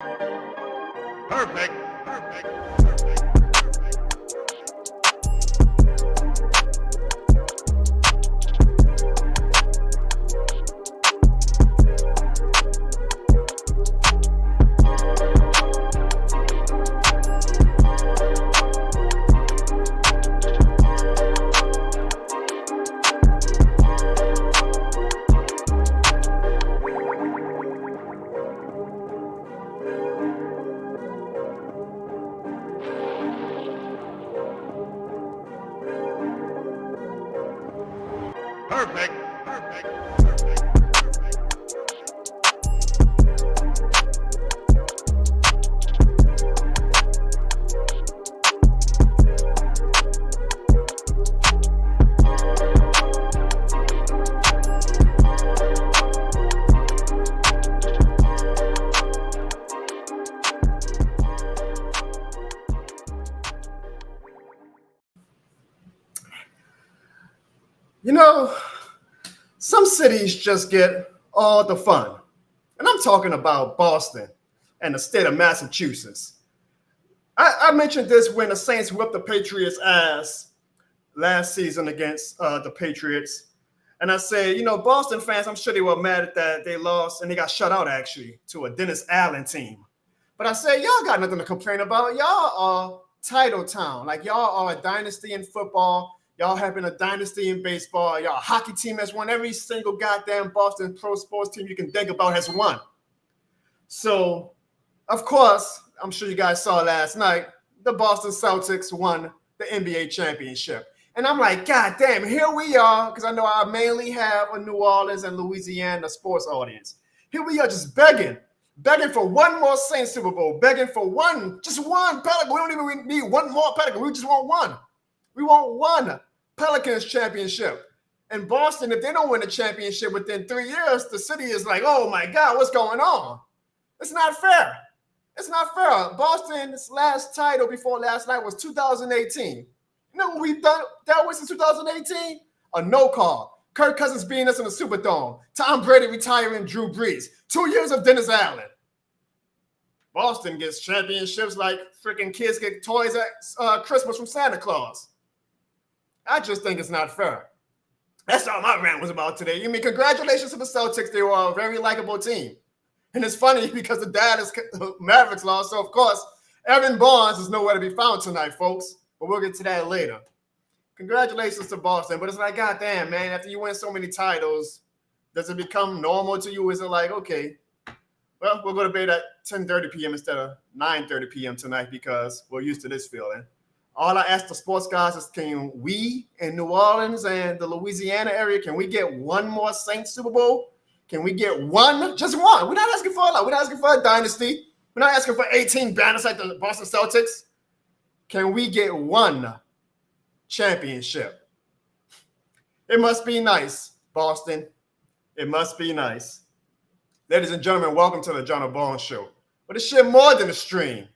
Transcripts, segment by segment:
Perfect. Perfect. You know, some cities just get all the fun. And I'm talking about Boston and the state of Massachusetts. I mentioned this when the Saints whipped the Patriots' ass last season against the Patriots. And I said, Boston fans, I'm sure they were mad that they lost and they got shut out, actually, to a Dennis Allen team. But I said, y'all got nothing to complain about. Y'all are title town. Like, y'all are a dynasty in football. Y'all have been a dynasty in baseball. Y'all a hockey team that's won. Every single goddamn Boston pro sports team you can think about has won. So, of course, I'm sure you guys saw last night, the Boston Celtics won the NBA championship. And I'm like, God damn, here we are, because I know I mainly have a New Orleans and Louisiana sports audience. Here we are just begging for one more Saints Super Bowl, begging for just one Pelican. We don't even need one more Pelican. We just want one. We want one Pelicans championship. And Boston, if they don't win the championship within 3 years, the city is like, oh my God, what's going on? It's not fair. It's not fair. Boston's last title before last night was 2018. You know what we've dealt with since 2018? A no call. Kirk Cousins beating us in the Superdome. Tom Brady retiring Drew Brees. 2 years of Dennis Allen. Boston gets championships like freaking kids get toys at Christmas from Santa Claus. I just think it's not fair. That's all my rant was about today. You mean, congratulations to the Celtics. They were a very likable team. And it's funny because the Dallas Mavericks lost. So, of course, Alvin Barnes is nowhere to be found tonight, folks. But we'll get to that later. Congratulations to Boston. But it's like, goddamn, man, after you win so many titles, does it become normal to you? Is it like, okay, well, we'll go to bed at 10:30 p.m. instead of 9:30 p.m. tonight because we're used to this feeling. All I ask the sports guys is, can we in New Orleans and the Louisiana area, can we get one more Saints Super Bowl? Can we get one? Just one. We're not asking for a lot. We're not asking for a dynasty. We're not asking for 18 banners like the Boston Celtics. Can we get one championship? It must be nice, Boston. It must be nice. Ladies and gentlemen, welcome to the Jono Barnes Show. But it's shit more than a stream.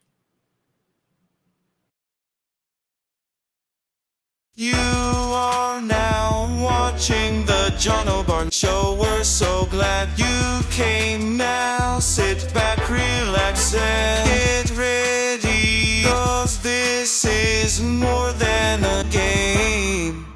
You are now watching the Jono Barnes Show. We're so glad you came. Now sit back, relax, and get ready, 'cause this is more than a game.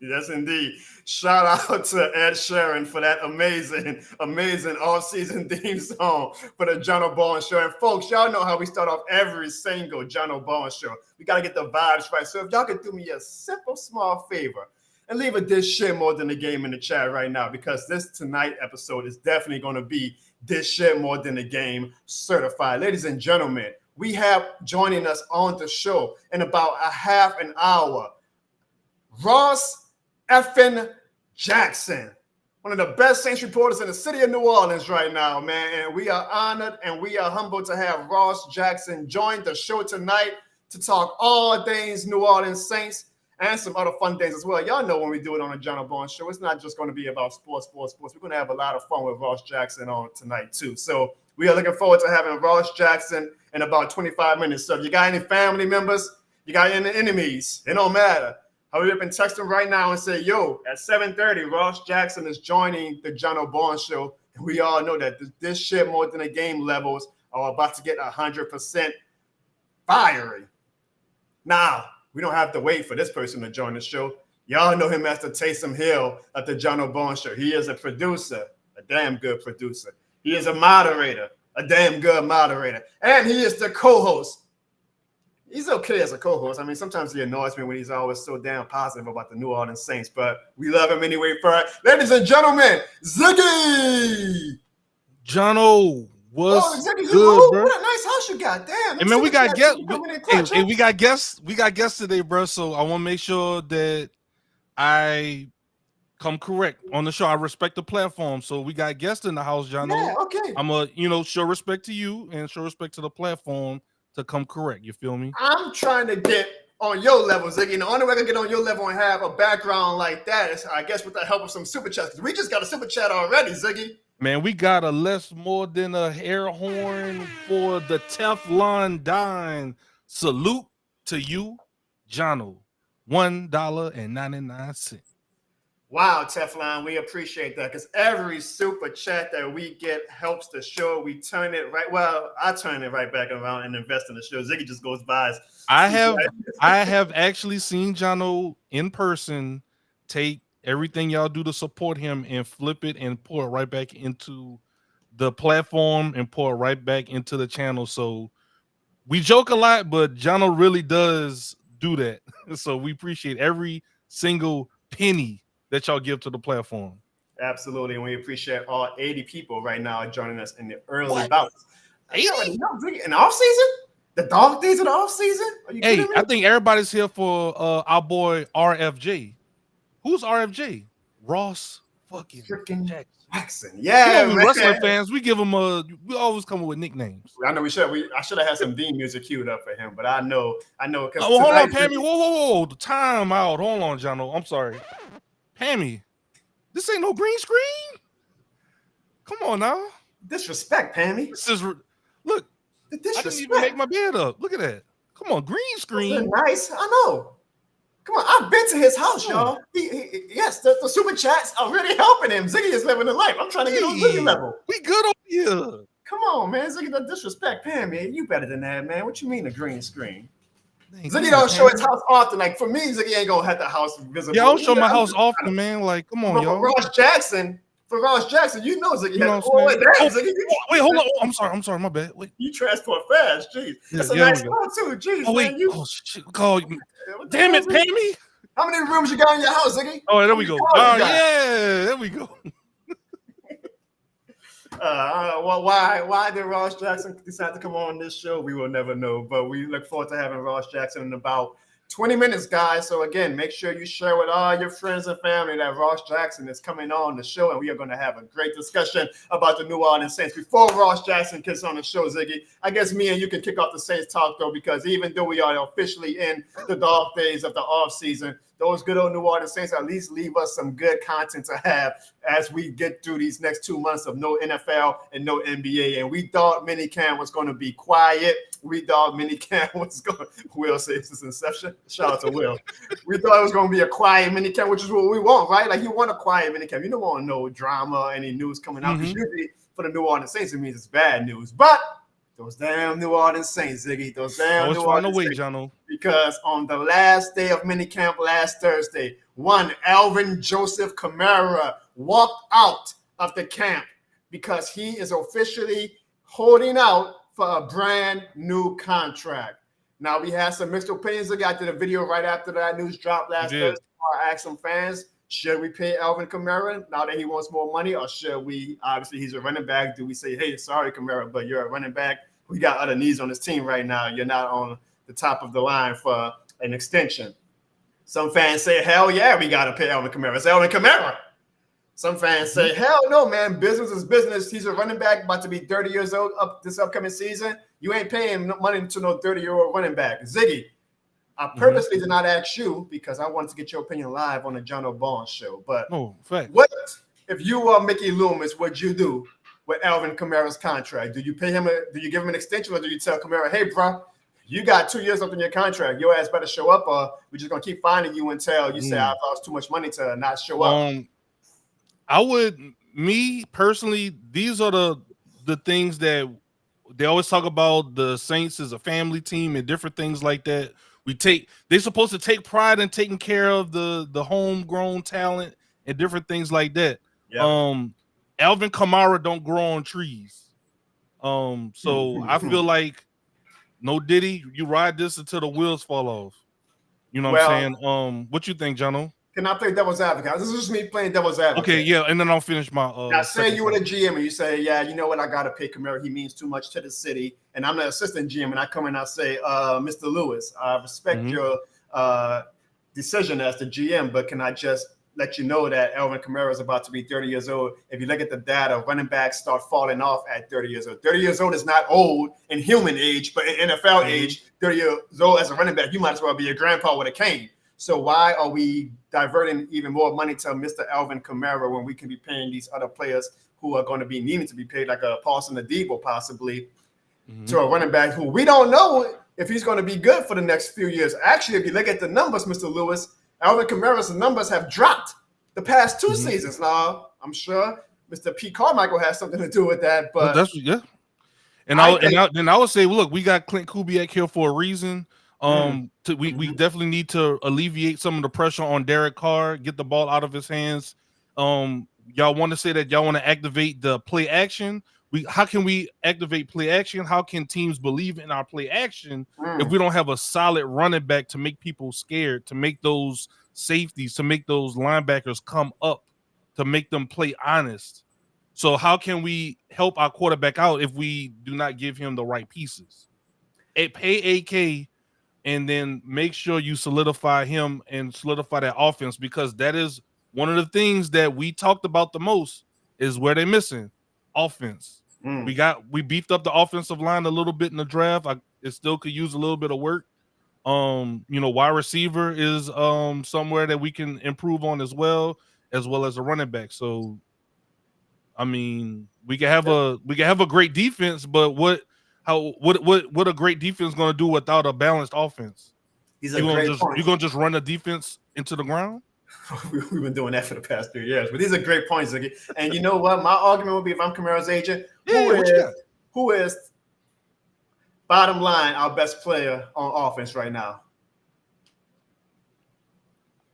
Yes, indeed. Shout out to Ed Sheeran for that amazing off-season theme song for the Jono Barnes Show. And folks, y'all know how we start off every single Jono Barnes Show. We got to get the vibes right. So if y'all could do me a simple, small favor and leave a this shit more than the game in the chat right now, because this tonight episode is definitely going to be this shit more than the game certified. Ladies and gentlemen, we have joining us on the show in about a half an hour, Ross effing Jackson, one of the best Saints reporters in the city of New Orleans right now, man. And we are honored and we are humbled to have Ross Jackson join the show tonight to talk all things New Orleans Saints and some other fun things as well. Y'all know when we do it on the Jono Barnes Show, it's not just going to be about sports. We're going to have a lot of fun with Ross Jackson on tonight, too. So we are looking forward to having Ross Jackson in about 25 minutes. So if you got any family members, you got any enemies, it don't matter. Hurry up and text him right now and say, yo, at 7:30, Ross Jackson is joining the Jono Barnes show. And we all know that this shit more than a game levels are about to get 100% fiery. Now, we don't have to wait for this person to join the show. Y'all know him as the Taysom Hill of the Jono Barnes show. He is a producer, a damn good producer. He is a moderator, a damn good moderator. And he is the co-host. He's okay as a co-host. I mean, sometimes he annoys me when he's always so damn positive about the New Orleans Saints, but we love him anyway. Ladies and gentlemen, Ziggy! Jono, what's Ziggy, good, bro? What a nice house you got. Damn. Hey, man, we got guests. Hey, We got guests. We got guests today, bro. So I want to make sure that I come correct on the show. I respect the platform. So we got guests in the house, Jono. Yeah, okay. I'm a, show respect to you and show respect to the platform to come correct. You feel me? I'm trying to get on your level, Ziggy. And the only way I can get on your level and have a background like that is, I guess, with the help of some super chats. We just got a super chat already, Ziggy. Man, we got a less more than a air horn for the Teflon Dine. Salute to you, Jono. $1.99. Wow, Teflon, we appreciate that because every super chat that we get helps the show. We turn it right. Well, I turn it right back around and invest in the show. Ziggy just goes by. I have actually seen Jono in person take everything y'all do to support him and flip it and pour it right back into the platform and pour it right back into the channel. So we joke a lot, but Jono really does do that. So we appreciate every single penny that y'all give to the platform. Absolutely. And we appreciate all 80 people right now joining us in the early bouts. 80? In the off season? The dog days of the off season? Are you kidding me? I think everybody's here for our boy RFJ. Who's RFJ? Ross fucking Jackson. Yeah, we wrestling fans, we give him we always come up with nicknames. I know we should. I should have had some Dean music queued up for him, but I know. Hold on, Pammy. Whoa. The time out. Hold on, Jono. I'm sorry. Pammy, this ain't no green screen. Come on now. Disrespect, Pammy. This is look. I didn't even make my bed up. Look at that. Come on, green screen. Nice. I know. Come on, I've been to his house, y'all. Yes, the super chats are really helping him. Ziggy is living the life. I'm trying to get on Ziggy level. We good over here. Come on, man. Ziggy, don't disrespect Pammy. You better than that, man. What you mean a green screen? Ziggy don't show his house often. Like for me, Ziggy ain't gonna have the house visible. Yeah, I don't show my house often, man. Like, come on, y'all. For Ross Jackson, you know Ziggy. Wait, hold on. I'm sorry. My bad. Wait. You transport fast, jeez. That's a nice spot too, jeez. Oh wait. Man, shit. Damn it, Pammy. How many rooms you got in your house, Ziggy? Oh, there we go. Oh yeah, there we go. Why did Ross Jackson decide to come on this show? We will never know, but we look forward to having Ross Jackson in about 20 minutes, guys. So again, make sure you share with all your friends and family that Ross Jackson is coming on the show, and we are going to have a great discussion about the New Orleans Saints. Before Ross Jackson gets on the show, Ziggy, I guess me and you can kick off the Saints talk, though, because even though we are officially in the dog days of the offseason, those good old New Orleans Saints at least leave us some good content to have as we get through these next 2 months of no NFL and no NBA. And we thought minicamp was going to be quiet. We thought minicamp was going to, Will says this inception. Shout out to Will. We thought it was going to be a quiet minicamp, which is what we want, right? Like you want a quiet minicamp. You don't want no drama, any news coming out. Because usually for the New Orleans Saints, it means it's bad news. But those damn New Orleans Saints, Ziggy. Those damn New Orleans Saints. Jono. Because on the last day of minicamp last Thursday, one Alvin Joseph Kamara walked out of the camp because he is officially holding out for a brand new contract. Now, we had some mixed opinions. I did a video right after that news dropped last Thursday. I asked some fans, should we pay Alvin Kamara now that he wants more money, or should we? Obviously, he's a running back. Do we say, hey, sorry, Kamara, but you're a running back. We got other needs on this team right now. You're not on the top of the line for an extension. Some fans say, hell yeah, we got to pay Alvin Kamara. It's Alvin Kamara. Some fans say, hell no, man. Business is business. He's a running back about to be 30 years old up this upcoming season. You ain't paying money to no 30-year-old running back. Ziggy, I purposely did not ask you because I wanted to get your opinion live on the Jono Barnes show. But what if you were Mickey Loomis, what'd you do with Alvin Kamara's contract? Do you pay him? Do you give him an extension, or do you tell Kamara, hey, bro, You got 2 years left in your contract. Your ass better show up, or we're just gonna keep finding you until you say I've lost too much money to not show up. Me personally, these are the things that they always talk about. The Saints as a family team and different things like that. They're supposed to take pride in taking care of the homegrown talent and different things like that. Yep. Alvin Kamara don't grow on trees. So I feel like no Diddy, you ride this until the wheels fall off. You know what I'm saying? What you think, Jono? Can I play devil's advocate? This is just me playing devil's advocate. Okay, yeah, and then I'll finish my. Now, say you were the GM and you say, yeah, you know what, I got to pay Kamara. He means too much to the city. And I'm the assistant GM, and I come in and I say, Mr. Lewis, I respect your decision as the GM, but can I just let you know that Alvin Kamara is about to be 30 years old? If you look at the data, running backs start falling off at 30 years old. 30 years old is not old in human age, but in NFL age, 30 years old as a running back, you might as well be a grandpa with a cane. So why are we diverting even more money to Mr. Alvin Kamara when we can be paying these other players who are going to be needing to be paid, like a Paulson Adebo possibly, to a running back who we don't know if he's going to be good for the next few years. Actually, if you look at the numbers, Mr. Lewis, Alvin Kamara's numbers have dropped the past 2 seasons. Now, I'm sure Mr. Pete Carmichael has something to do with that, but And I would say, look, we got Clint Kubiak here for a reason. We definitely need to alleviate some of the pressure on Derek Carr, get the ball out of his hands. Y'all want to say that y'all want to activate the play action. How can we activate play action? How can teams believe in our play action if we don't have a solid running back to make people scared, to make those safeties, to make those linebackers come up, to make them play honest? So how can we help our quarterback out if we do not give him the right pieces? Pay AK and then make sure you solidify him and solidify that offense, because that is one of the things that we talked about the most is where they're missing offense. We beefed up the offensive line a little bit in the draft. It still could use a little bit of work. Wide receiver is somewhere that we can improve on as well as a running back. So I mean, we can have a great defense, but what a great defense going to do without a balanced offense? You're going to just run the defense into the ground? We've been doing that for the past 3 years, but these are great points. And you know what? My argument would be, if I'm Kamara's agent, who is bottom line our best player on offense right now?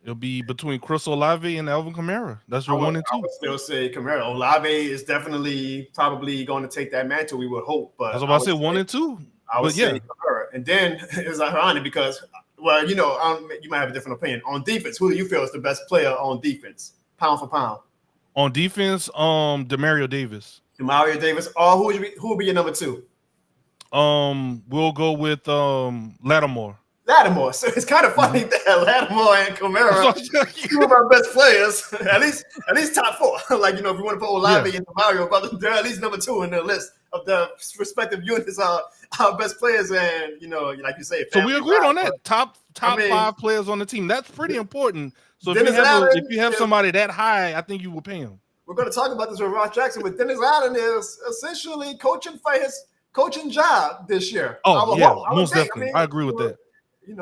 It'll be between Chris Olave and Alvin Kamara. That's your 1 and 2. I would still say Kamara. Olave is definitely probably going to take that mantle, we would hope. But I was about to say 1 and 2. I would say Kamara. And then it's ironic because, well, you might have a different opinion. On defense, who do you feel is the best player on defense, pound for pound? On defense, Demario Davis. Demario Davis. Or who would be your number 2? We'll go with Lattimore. Lattimore. So it's kind of funny that Lattimore and Kamara, two of our best players, at least top 4. Like, if you want to put Olave and Mario, but they're at least number 2 in the list of the respective units are our best players. And like you say, so we agreed on that. Top 5 players on the team. That's pretty important. So if you have somebody that high, I think you would pay him. We're going to talk about this with Ross Jackson, but Dennis Allen is essentially coaching for his coaching job this year. Most definitely. I agree with that. I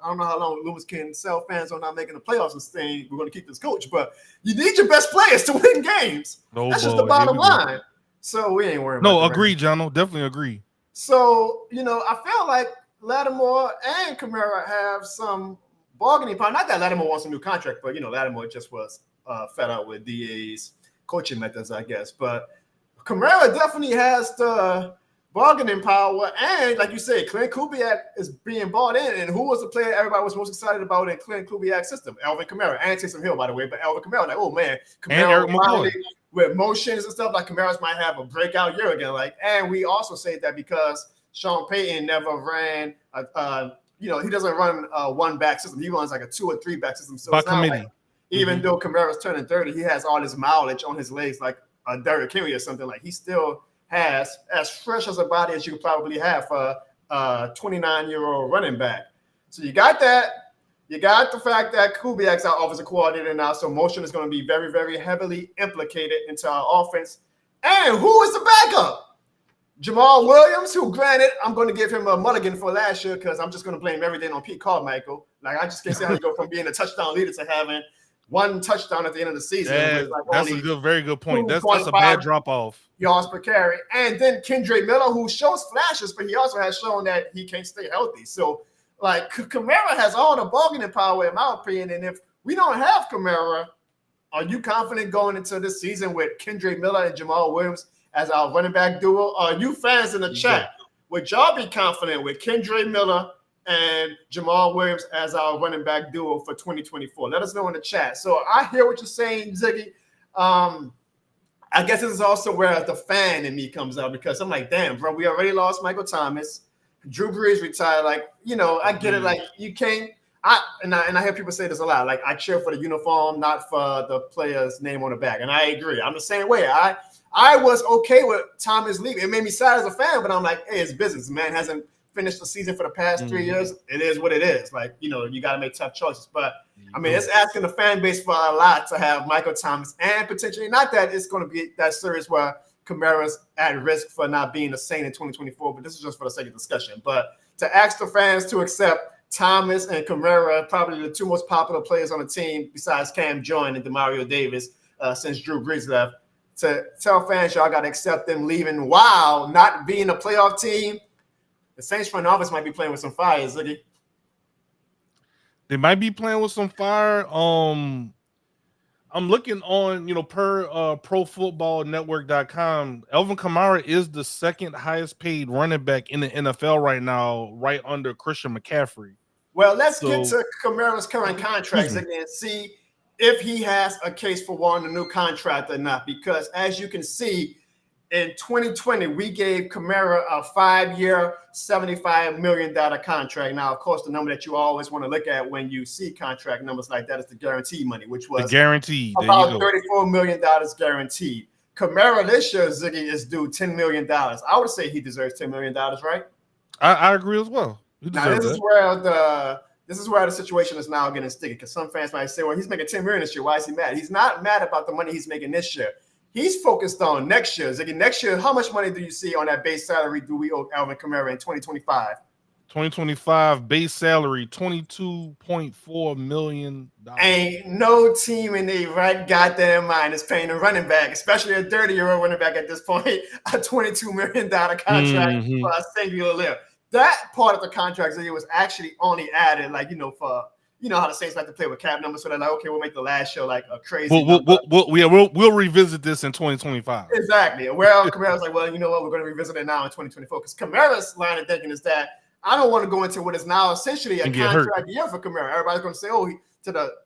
don't know how long Lewis can sell fans on not making the playoffs and saying we're going to keep this coach, but you need your best players to win games. That's just the bottom line. So we ain't worried about it. No, agree, Jono. Definitely agree. So, I feel like Lattimore and Kamara have some bargaining power. Not that Lattimore wants a new contract, but, Lattimore just was fed up with DA's coaching methods, I guess. But Kamara definitely has the bargaining power, and like you say, Clint Kubiak is being bought in. And who was the player everybody was most excited about in Clint Kubiak's system? Alvin Kamara and Taysom Hill, by the way. But Alvin Kamara, like, oh man, Kamara with motions and stuff, like Kamara's might have a breakout year again. And we also say that because Sean Payton never ran, he doesn't run a 1-back system. He runs like a 2 or 3-back system. So it's not like, even though Kamara's turning 30, he has all this mileage on his legs, like a Derrick Henry or something. Like, he still has as fresh as a body as you could probably have for a 29-year-old running back. So you got that. You got the fact that Kubiak's our offensive coordinator now, so motion is going to be very, very heavily implicated into our offense. And who is the backup? Jamal Williams, who granted, I'm going to give him a mulligan for last year because I'm just going to blame everything on Pete Carmichael. Like, I just can't see how you go from being a touchdown leader to having one touchdown at the end of the season. That's only a very good point. That's a 2.5 bad drop off. yards per carry. And then Kendra Miller, who shows flashes, but he also has shown that he can't stay healthy. So, like, Kamara has all the bargaining power, in my opinion. And if we don't have Kamara, are you confident going into this season with Kendra Miller and Jamal Williams as our running back duo? Are you fans in the chat, would y'all be confident with Kendra Miller and Jamal Williams as our running back duo for 2024? Let us know in the chat. So I hear what you're saying, Ziggy. I guess this is also where the fan in me comes out because I'm like, damn, bro, we already lost Michael Thomas. Drew Brees retired. Like, you know, I get it. Like, you can't. I hear people say this a lot. Like, I cheer for the uniform, not for the player's name on the back. And I agree. I'm the same way. I was okay with Thomas leaving. It made me sad as a fan, but I'm like, hey, it's business. Man hasn't finished the season for the past 3 years. It is what it is. Like, you know, you got to make tough choices. But, I mean, it's asking the fan base for a lot to have Michael Thomas and potentially not that it's going to be that serious where Kamara's at risk for not being the same in 2024, but this is just for the sake of discussion. But to ask the fans to accept Thomas and Kamara, probably the two most popular players on the team besides Cam Jordan and DeMario Davis since Drew Brees left, to tell fans y'all got to accept them leaving while not being a playoff team. The Saints front office might be playing with some fire, Ziggy. They might be playing with some fire. I'm looking on, per profootballnetwork.com, Alvin Kamara is the second highest paid running back in the NFL right now, right under Christian McCaffrey. Well, let's get to Kamara's current contract and see if he has a case for wanting a new contract or not. Because as you can see, in 2020, we gave Kamara a 5-year, $75 million contract. Now, of course, the number that you always want to look at when you see contract numbers like that is the guaranteed money, which was guaranteed about $34 million guaranteed. Kamara this year, Ziggy, is due $10 million. I would say he deserves $10 million, right? I agree as well. Now, this is where the situation is now getting sticky because some fans might say, well, he's making $10 million this year. Why is he mad? He's not mad about the money he's making this year. He's focused on next year. Ziggy, next year, how much money do you see on that base salary do we owe Alvin Kamara in 2025? 2025 base salary, $22.4 million. Ain't no team in their right goddamn mind is paying a running back, especially a 30-year-old running back at this point, a $22 million contract for a singular live. That part of the contract, Ziggy, was actually only added, for how the Saints like to play with cap numbers. So they're like, okay, we'll make the last show like a crazy. We'll revisit this in 2025. Exactly. Well, Kamara's like, well, you know what? We're going to revisit it now in 2024 because Kamara's line of thinking is that I don't want to go into what is now essentially a contract year for Kamara. Everybody's going to say, to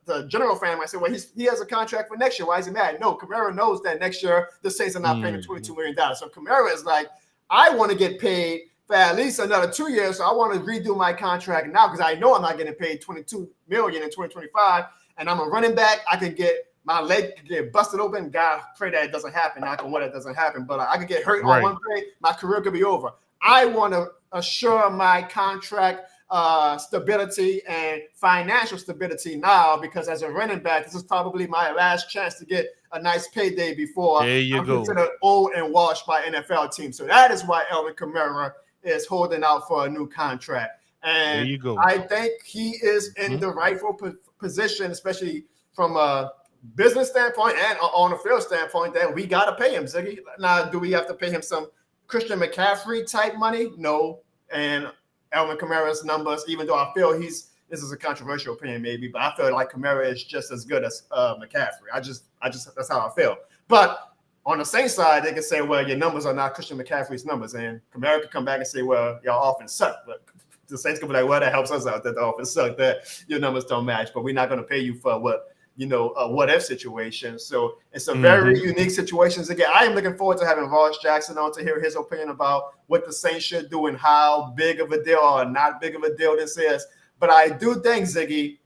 the general fan might say, well, he has a contract for next year. Why is he mad? No, Kamara knows that next year the Saints are not paying him $22 million. So Kamara is like, I want to get paid for at least another 2 years. So I want to redo my contract now because I know I'm not getting paid $22 million in 2025. And I'm a running back. I can get my leg could get busted open. God, pray that it doesn't happen. Knock on wood, it doesn't happen. But I could get hurt on one play. My career could be over. I want to assure my contract stability and financial stability now because as a running back, this is probably my last chance to get a nice payday before I'm considered old and washed by NFL teams. So that is why Alvin Kamara is holding out for a new contract. And I think he is in the rightful position, especially from a business standpoint and on a field standpoint, that we got to pay him, Ziggy. Now, do we have to pay him some Christian McCaffrey type money? No. And Alvin Kamara's numbers, even though I feel this is a controversial opinion maybe, but I feel like Kamara is just as good as McCaffrey. I just that's how I feel. But on the same side, they can say, well, your numbers are not Christian McCaffrey's numbers. And Kamara can come back and say, well, y'all offense suck. But the Saints can be like, well, that helps us out that the offense suck, that your numbers don't match. But we're not going to pay you for a what-if situation. So it's a very unique situation. Again, I am looking forward to having Ross Jackson on to hear his opinion about what the Saints should do and how big of a deal or not big of a deal this is. But I do think, Ziggy,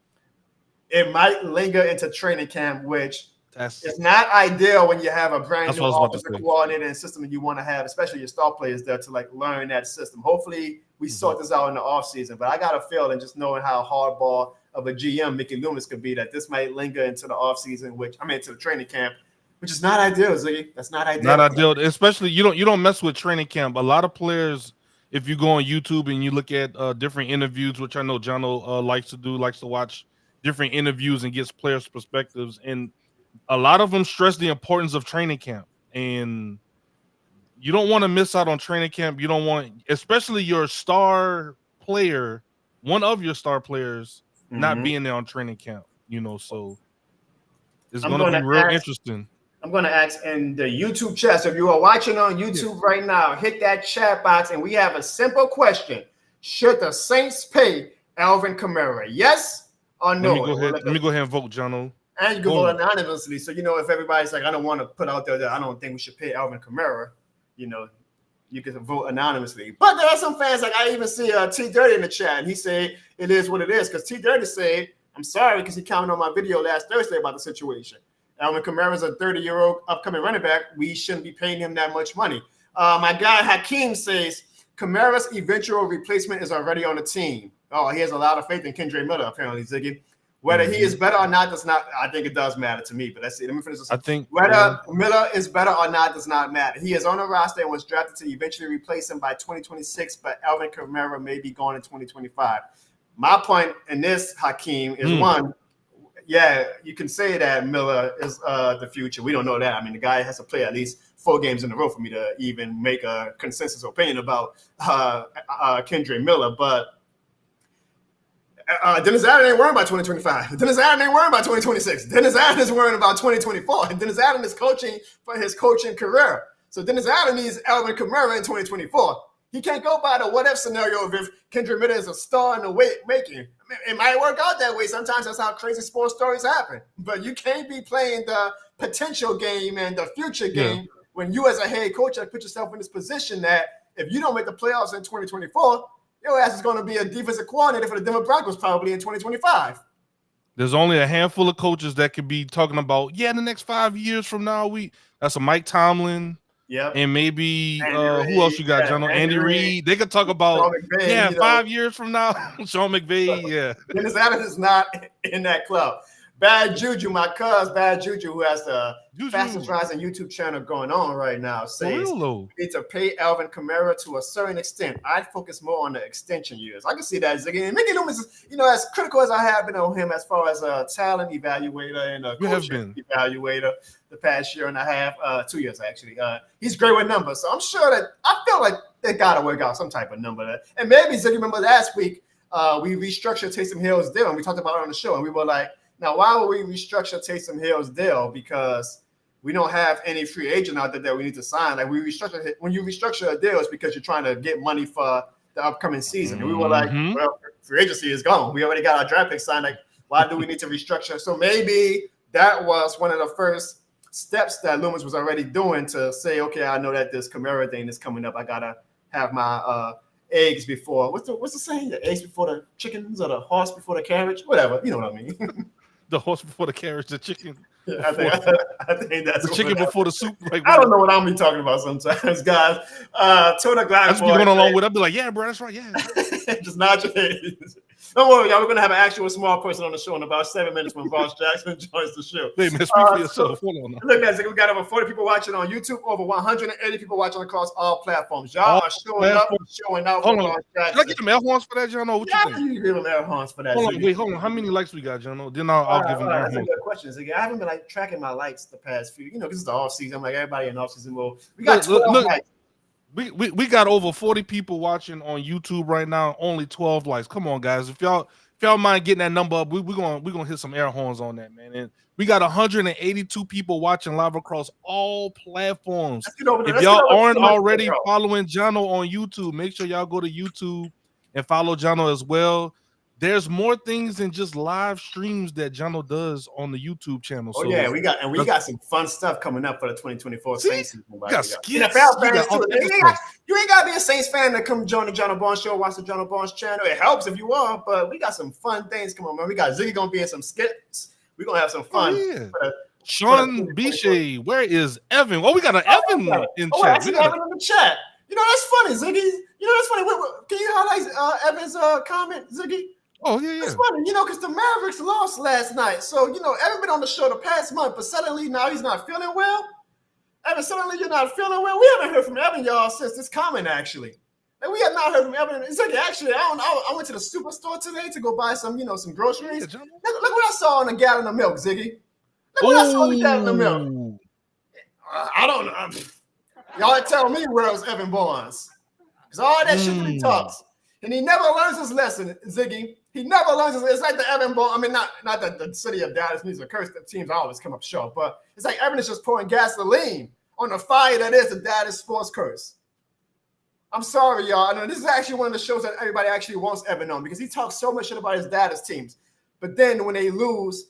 it might linger into training camp, which it's not ideal when you have a brand new offensive coordinator and system that you want to have, especially your star players there to learn that system. Hopefully we sort this out in the offseason. But I got a feeling, just knowing how hardball of a GM Mickey Loomis could be, that this might linger into the offseason, into the training camp. which is not ideal, Ziggy. That's not ideal. Not ideal, especially you don't mess with training camp. A lot of players, if you go on YouTube and you look at different interviews, which I know Jono likes to do, likes to watch different interviews and gets players' perspectives, and a lot of them stress the importance of training camp. And you don't want to miss out on training camp. You don't want, especially your star player, one of your star players, not being there on training camp. So it's going to be real interesting. I'm going to ask in the YouTube chat. So if you are watching on YouTube right now, hit that chat box, and we have a simple question: should the Saints pay Alvin Kamara? Yes or no? Let me go ahead and vote, Jono. And you can vote anonymously. So if everybody's like, I don't want to put out there that I don't think we should pay Alvin Kamara, you can vote anonymously. But there are some fans, like I even see T Dirty in the chat, and he said it is what it is, because T Dirty said, I'm sorry, because he commented on my video last Thursday about the situation. Alvin Kamara is a 30-year-old upcoming running back. We shouldn't be paying him that much money. My guy Hakeem says Kamara's eventual replacement is already on the team. Oh, he has a lot of faith in Kendre Miller, apparently, Ziggy. Whether he is better or not does not. I think it does matter to me. But let's see. Let me finish this. I think whether Miller is better or not does not matter. He is on the roster and was drafted to eventually replace him by 2026. But Alvin Kamara may be gone in 2025. My point in this, Hakeem, is one. Yeah, you can say that Miller is the future. We don't know that. I mean, the guy has to play at least 4 games in a row for me to even make a consensus opinion about Kendre Miller. But Dennis Allen ain't worrying about 2025. Dennis Allen ain't worrying about 2026. Dennis Allen is worrying about 2024. And Dennis Allen is coaching for his coaching career. So Dennis Allen needs Alvin Kamara in 2024. He can't go by the what-if scenario of if Kendre Miller is a star in the making. I mean, it might work out that way. Sometimes that's how crazy sports stories happen. But you can't be playing the potential game and the future game when you as a head coach have put yourself in this position that if you don't make the playoffs in 2024, your ass is going to be a defensive coordinator for the Denver Broncos probably in 2025. There's only a handful of coaches that could be talking about, the next 5 years from now, that's a Mike Tomlin. Yeah, and maybe who else you got, Jono? Andy Reid. They could talk about 5 years from now. Sean McVay, Dennis Allen is not in that club. Bad Juju, my cuz Bad Juju, who has the fastest rising YouTube channel going on right now, says we need to pay Alvin Kamara to a certain extent. I'd focus more on the extension years. I can see that. Again, Mickey Loomis is, as critical as I have been on him as far as a talent evaluator and a coaching evaluator the past year and a half, 2 years actually. He's great with numbers, so I'm sure that I feel like they got to work out some type of number. And maybe, so you remember last week, we restructured Taysom Hill's deal, and we talked about it on the show, and we were like, now, why would we restructure Taysom Hill's deal? Because we don't have any free agent out there that we need to sign. Like when you restructure a deal, it's because you're trying to get money for the upcoming season. And we were like, well, free agency is gone. We already got our draft pick signed. Like, why do we need to restructure? So maybe that was one of the first steps that Loomis was already doing to say, okay, I know that this Kamara thing is coming up. I gotta have my eggs before what's the saying? The eggs before the chickens, or the horse before the carriage, whatever. You know what I mean. The horse before the carriage, the chicken. Yeah, I think that's the chicken before the soup. Like, I don't know what I'm be talking about sometimes, guys. Total Glide. That's what you're going along with. I'll be like, yeah, bro, that's right, yeah. Just nod your head. Don't worry, y'all. We're gonna have an actual small person on the show in about 7 minutes when Boss Jackson joins the show. Hey, man, speak for yourself. Hold on. Look, guys, we got over 40 people watching on YouTube, over 180 people watching across all platforms. Y'all are showing up, showing out. Hold on. Should I get them air horns for that, Jono? What you think? You give them air horns for that. Hold on. How many likes we got, Jono? Then I'll give them air horns. That's a good question. I haven't been tracking my likes the past few. Because it's the off season. I'm like everybody in off season mode. We got 12 likes. We got over 40 people watching on YouTube right now. Only 12 likes. Come on, guys. If y'all mind getting that number up, we're gonna hit some air horns on that, man. And we got 182 people watching live across all platforms. If y'all aren't already following Jono on YouTube, make sure y'all go to YouTube and follow Jono as well. There's more things than just live streams that Jono does on the YouTube channel. Oh, yeah, we got some fun stuff coming up for the 2024 Saints season. We got skits. NFL fans too. You ain't gotta be a Saints fan to come join the Jono Barnes show, watch the Jono Barnes channel. It helps if you are, but we got some fun things coming on, man. We got Ziggy gonna be in some skits. We're gonna have some fun. Sean Bichet, where is Evan? Well, we got an Evan in chat. We got Evan in the chat. That's funny, Ziggy. That's funny. Can you highlight Evan's comment, Ziggy? Oh, yeah. It's funny, because the Mavericks lost last night. So, Evan been on the show the past month, but suddenly now he's not feeling well. Evan, suddenly you're not feeling well. We haven't heard from Evan, y'all, since this comment, actually. And we have not heard from Evan. It's like, actually, I went to the superstore today to go buy some, some groceries. Yeah, look what I saw in a gallon of milk, Ziggy. Look what I saw in a gallon of milk. I don't know. Y'all tell me where was Evan Barnes. Because all that shit that he talks. And he never learns his lesson, Ziggy. He never learns his lesson. It's like the Evan Barnes. I mean, not that the city of Dallas needs a curse. The teams always come up short. But it's like Evan is just pouring gasoline on the fire that is the Dallas sports curse. I'm sorry, y'all. I know this is actually one of the shows that everybody actually wants Evan on because he talks so much shit about his Dallas teams. But then when they lose,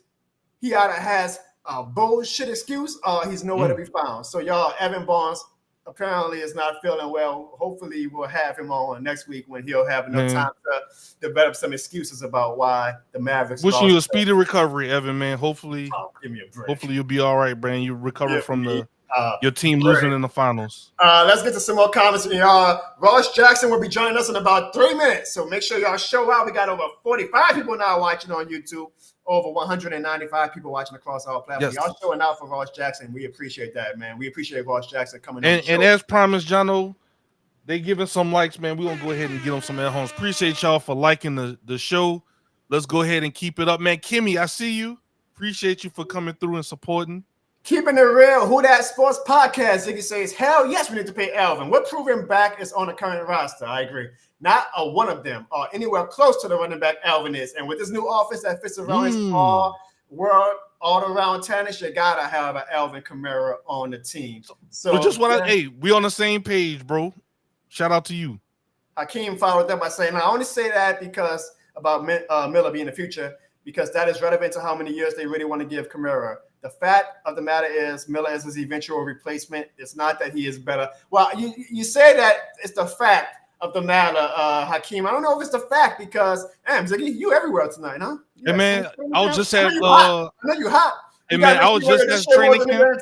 he either has a bullshit excuse or he's nowhere to be found. So, y'all, Evan Barnes apparently is not feeling well. Hopefully, we'll have him on next week when he'll have enough time to develop some excuses about why the Mavericks. Wishing you a speedy recovery, Evan, man. Hopefully, give me a break. Hopefully, you'll be all right, Brandon. You recover from your team losing in the finals. Let's get to some more comments. Ross Jackson will be joining us in about 3 minutes. So make sure y'all show out. We got over 45 people now watching on YouTube. Over 195 people watching across all platforms. Yes. Y'all showing out for Ross Jackson. We appreciate that, man. We appreciate Ross Jackson coming on. And as promised, Jono, they giving some likes, man. We're going to go ahead and get them some at homes. Appreciate y'all for liking the show. Let's go ahead and keep it up, man. Kimmy, I see you. Appreciate you for coming through and supporting. Keeping it real. Who That Sports Podcast. Ziggy says, hell yes, we need to pay Alvin. What proven back is on the current roster? I agree. Not a one of them or anywhere close to the running back Alvin is. And with this new offense that fits around his all-world, all-around tennis, you got to have an Alvin Kamara on the team. So just we on the same page, bro. Shout out to you. Hakeem followed up by saying, I only say that because about Miller being the future, because that is relevant to how many years they really want to give Kamara. The fact of the matter is Miller is his eventual replacement. It's not that he is better. Well, you say that it's the fact of the matter, Hakeem. I don't know if it's the fact because, Ziggy, you everywhere tonight, huh? Hey, man, I was just at. I know you hot. Hey, man, I was just at training camp.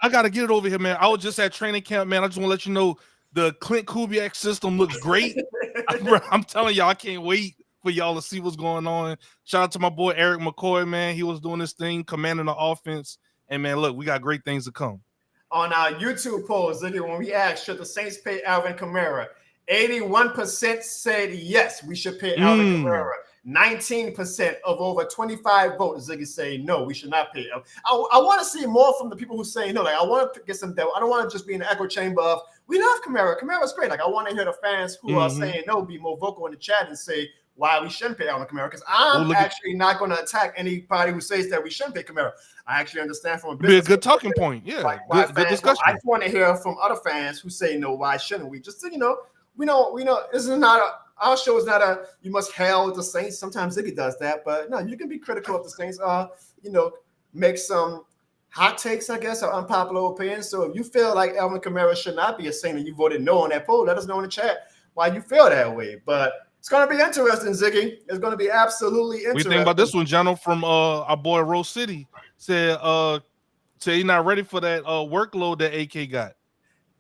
I gotta get it over here, man. I was just at training camp, man. I just want to let you know the Clint Kubiak system looks great. I'm telling y'all, I can't wait for y'all to see what's going on. Shout out to my boy Eric McCoy, man. He was doing this thing, commanding the offense. And man, look, we got great things to come. On our YouTube poll, Ziggy, when we asked, should the Saints pay Alvin Kamara? 81% said yes, we should pay Alvin Kamara. 19% of over 25 votes, Ziggy, say no, we should not pay him. I want to see more from the people who say no. Like, I want to get some devil. I don't want to just be in the echo chamber of, we love Kamara. Kamara's great. Like, I want to hear the fans who are saying no be more vocal in the chat and say why we shouldn't pay Alvin Kamara, because I'm actually not going to attack anybody who says that we shouldn't pay Kamara. I actually understand from a business. Be a good talking point. Yeah, like, good discussion. I just want to hear from other fans who say no, why shouldn't we? Just so we know this is not our show is not you must hail the Saints. Sometimes Ziggy does that, but no, you can be critical of the Saints. Make some hot takes, I guess, or unpopular opinions. So if you feel like Alvin Kamara should not be a Saint and you voted no on that poll, let us know in the chat why you feel that way. But it's going to be interesting, Ziggy. It's going to be absolutely interesting. What do you think about this one, Jono, from our boy Rose City? Said he's not ready for that workload that AK got.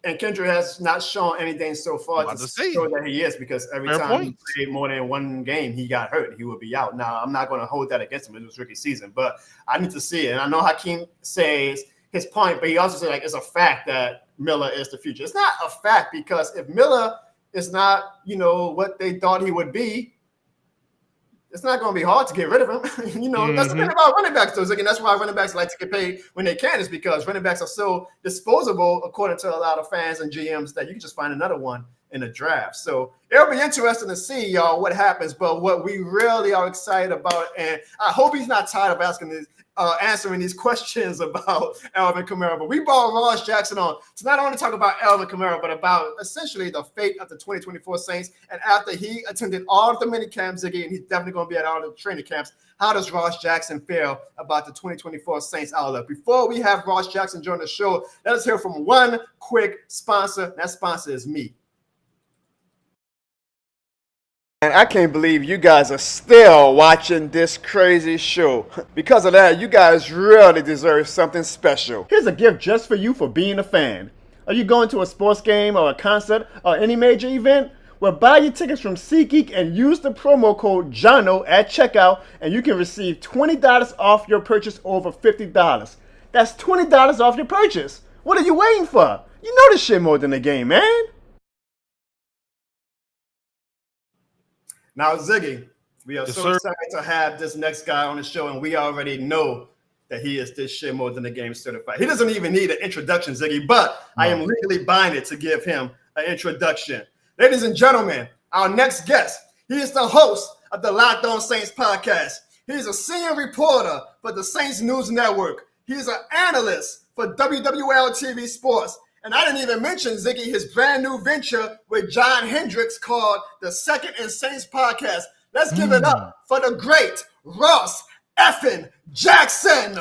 And Kendrick has not shown anything so far to show that he is, because every time he played more than one game, he got hurt. He would be out. Now, I'm not going to hold that against him. It was rookie season, but I need to see it. And I know Hakeem says his point, but he also said like it's a fact that Miller is the future. It's not a fact, because if Miller is not, what they thought he would be, it's not going to be hard to get rid of him. That's the thing about running backs, though. And that's why running backs like to get paid when they can, is because running backs are so disposable, according to a lot of fans and GMs, that you can just find another one in the draft. So it'll be interesting to see, y'all, what happens. But what we really are excited about, and I hope he's not tired of answering these questions about Alvin Kamara. But we brought Ross Jackson on to not only talk about Alvin Kamara, but about essentially the fate of the 2024 Saints. And after he attended all of the mini camps again, he's definitely going to be at all the training camps. How does Ross Jackson feel about the 2024 Saints outlook? Before we have Ross Jackson join the show, let us hear from one quick sponsor. That sponsor is me. And I can't believe you guys are still watching this crazy show. Because of that, you guys really deserve something special. Here's a gift just for you for being a fan. Are you going to a sports game or a concert or any major event? Well, buy your tickets from SeatGeek and use the promo code JONO at checkout, and you can receive $20 off your purchase over $50. That's $20 off your purchase. What are you waiting for? You know this shit more than a game, man. Now, Ziggy, we are so excited to have this next guy on the show, and we already know that he is this shit more than a game certified. He doesn't even need an introduction, Ziggy, but I am legally binded to give him an introduction. Ladies and gentlemen, our next guest, he is the host of the Locked On Saints podcast. He is a senior reporter for the Saints News Network. He is an analyst for WWL TV Sports. And I didn't even mention, Ziggy, his brand new venture with John Hendricks called the Second and Saints Podcast. Let's give it up for the great Ross effing Jackson.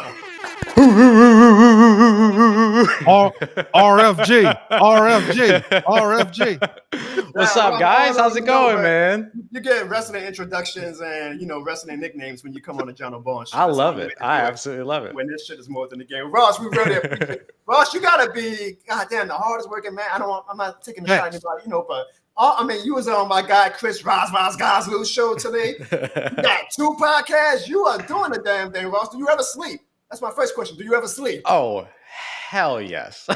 RFG. What's up, guys? How's it going, man? You get wrestling introductions and, wrestling nicknames when you come on the Jono Barnes show. I love it. I absolutely love it. When this shit is more than the game. Ross, we really appreciate it. Ross, you got to be, goddamn, the hardest working man. I'm not taking a shot at anybody, but you was on my guy Chris Goswell's show today. You got 2 podcasts. You are doing the damn thing, Ross. Do you ever sleep? That's my first question. Do you ever sleep? Oh, hell yes.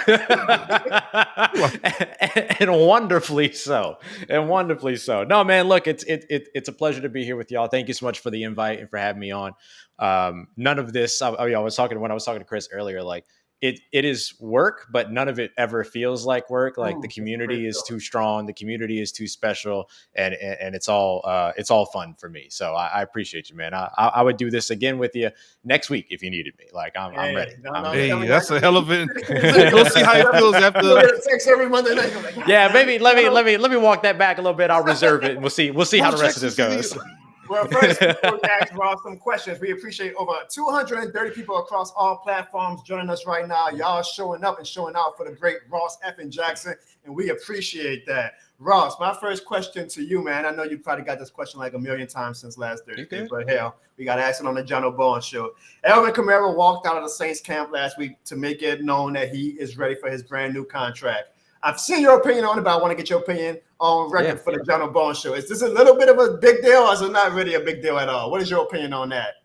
and wonderfully so. No, man, look, it's a pleasure to be here with y'all. Thank you so much for the invite and for having me on. None of this, when I was talking to Chris earlier, like, it is work, but none of it ever feels like work. Like the community is too strong, the community is too special, and it's all fun for me. So I appreciate you, man. I would do this again with you next week if you needed me. Like I'm ready. Hey, that's a hell of it. We'll see how it feels after. Text every Monday night. Yeah, maybe let me walk that back a little bit. I'll reserve it, and we'll see how the rest of this goes. Well, first, before we ask Ross some questions, we appreciate over 230 people across all platforms joining us right now. Y'all showing up and showing out for the great Ross effing Jackson, and we appreciate that. Ross, my first question to you, man. I know you probably got this question like a million times since last Thursday, but hell, we got to ask it on the Jono Barnes show. Alvin Kamara walked out of the Saints camp last week to make it known that he is ready for his brand new contract. I've seen your opinion on it, but I want to get your opinion on record for the Jono Barnes show. Is this a little bit of a big deal, or is it not really a big deal at all? What is your opinion on that?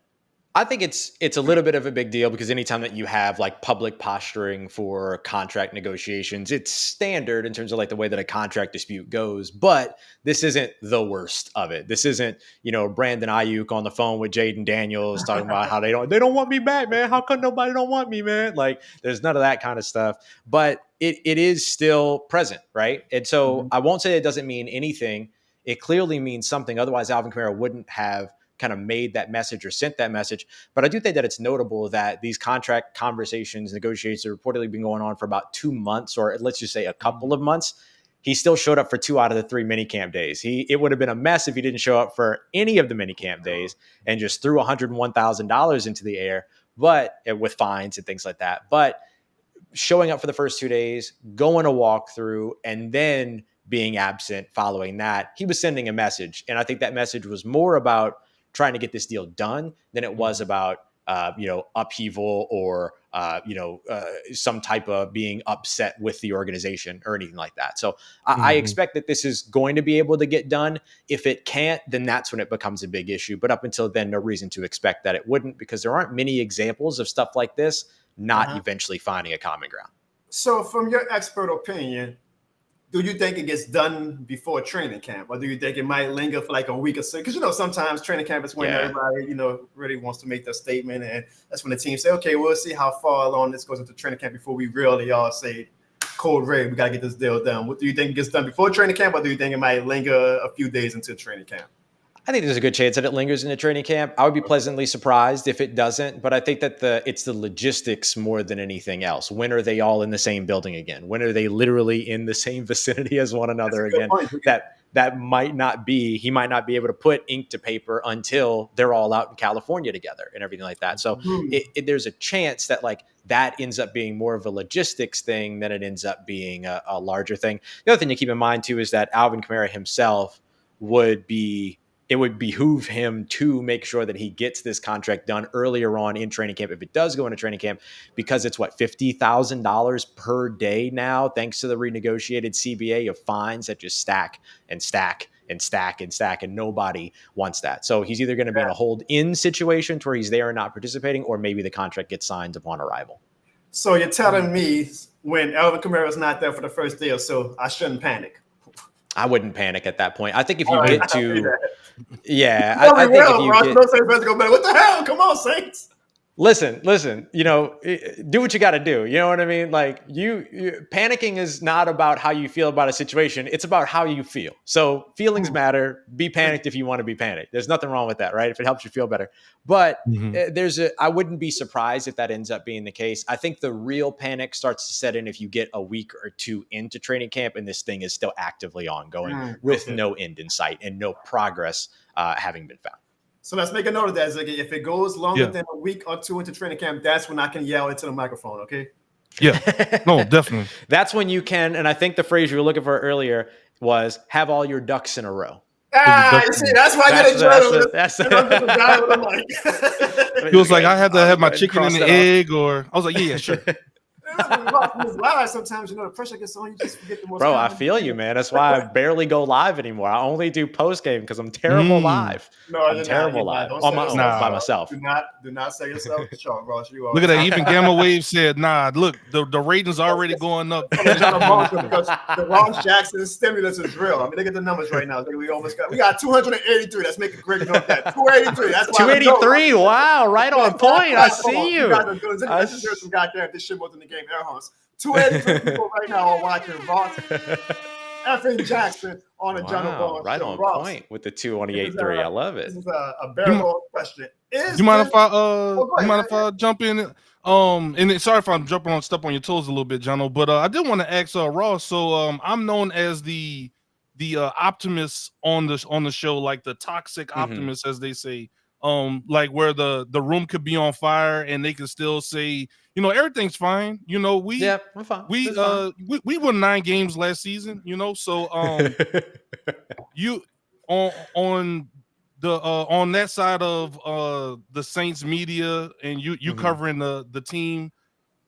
I think it's a little bit of a big deal because anytime that you have like public posturing for contract negotiations, it's standard in terms of like the way that a contract dispute goes. But this isn't the worst of it. This isn't, Brandon Ayuk on the phone with Jaden Daniels talking about how they don't want me back, man. How come nobody don't want me, man? Like there's none of that kind of stuff. But it is still present, right? And so I won't say it doesn't mean anything. It clearly means something. Otherwise, Alvin Kamara wouldn't have kind of made that message or sent that message. But I do think that it's notable that these contract conversations, negotiations have reportedly been going on for about 2 months, or let's just say a couple of months. He still showed up for 2 out of the 3 minicamp days. It would have been a mess if he didn't show up for any of the minicamp days and just threw $101,000 into the air, but with fines and things like that. But showing up for the first 2 days, going a walkthrough, and then being absent following that, he was sending a message. And I think that message was more about trying to get this deal done than it was about, upheaval or, some type of being upset with the organization or anything like that. So I expect that this is going to be able to get done. If it can't, then that's when it becomes a big issue. But up until then, no reason to expect that it wouldn't, because there aren't many examples of stuff like this not eventually finding a common ground. So from your expert opinion, do you think it gets done before training camp, or do you think it might linger for like a week or so? Because, sometimes training camp is when everybody, really wants to make their statement. And that's when the team say, okay, we'll see how far along this goes into training camp before we really all say, cold red, we got to get this deal done. What do you think it gets done before training camp, or do you think it might linger a few days into training camp? I think there's a good chance that it lingers in the training camp. I would be pleasantly surprised if it doesn't, but I think that it's the logistics more than anything else. When are they all in the same building again? When are they literally in the same vicinity as one another again? That might not be, he might not be able to put ink to paper until they're all out in California together and everything like that. So there's a chance that like that ends up being more of a logistics thing than it ends up being a larger thing. The other thing to keep in mind too is that Alvin Kamara himself would be it would behoove him to make sure that he gets this contract done earlier on in training camp. If it does go into training camp, because it's what, $50,000 per day now, thanks to the renegotiated CBA of fines that just stack and stack and stack and stack, and nobody wants that. So he's either going to be in a hold-in situation to where he's there and not participating, or maybe the contract gets signed upon arrival. So you're telling me when Alvin Kamara is not there for the first day or so, I shouldn't panic? I wouldn't panic at that point. I think if you get to, yeah, I think if you get, what the hell? Come on, Saints. Listen, you know, do what you got to do. You know what I mean? Like you panicking is not about how you feel about a situation. It's about how you feel. So feelings matter. Be panicked if you want to be panicked. There's nothing wrong with that, right? If it helps you feel better. But I wouldn't be surprised if that ends up being the case. I think the real panic starts to set in if you get a week or two into training camp and this thing is still actively ongoing with no end in sight and no progress having been found. So let's make a note of that, Ziggy. If it goes longer than a week or two into training camp, that's when I can yell into the microphone, okay? Yeah, no, definitely. That's when you can, and I think the phrase you were looking for earlier was have all your ducks in a row. You see, that's why I get it. He was like, I had to have my chicken and the egg, or I was like, yeah, sure. Sometimes, you know, the pressure gets on you, just forget the most. Bro, I feel you, man. That's why I barely go live anymore. I only do post game because I'm terrible live. No, I'm terrible live on my own, by myself. Do not say yourself short, Ross. You are. Look at that. Even Gamma Wave said, nah, look, the ratings already going up. Because the Ross Jackson stimulus is real. I mean, look at the numbers right now. We got 283. Let's make a great note of that. 283. That's 283. Wow, right on point. I see you. There's some goddamn this shit wasn't the game. Air horns. 283 people right now are watching Ross effing Jackson on a Jono Barnes. Right on point with the 228.3. I love it. This is a barrel question. You mind if I jump in? And sorry if I'm jumping on step on your toes a little bit, Jono, but I did want to ask Ross. So I'm known as the optimist on the show, like the toxic optimist, as they say. Like where the room could be on fire and they can still say, you know, everything's fine. You know, we're fine. We won 9 games last season, you know. So you on that side of the Saints media and you covering the team,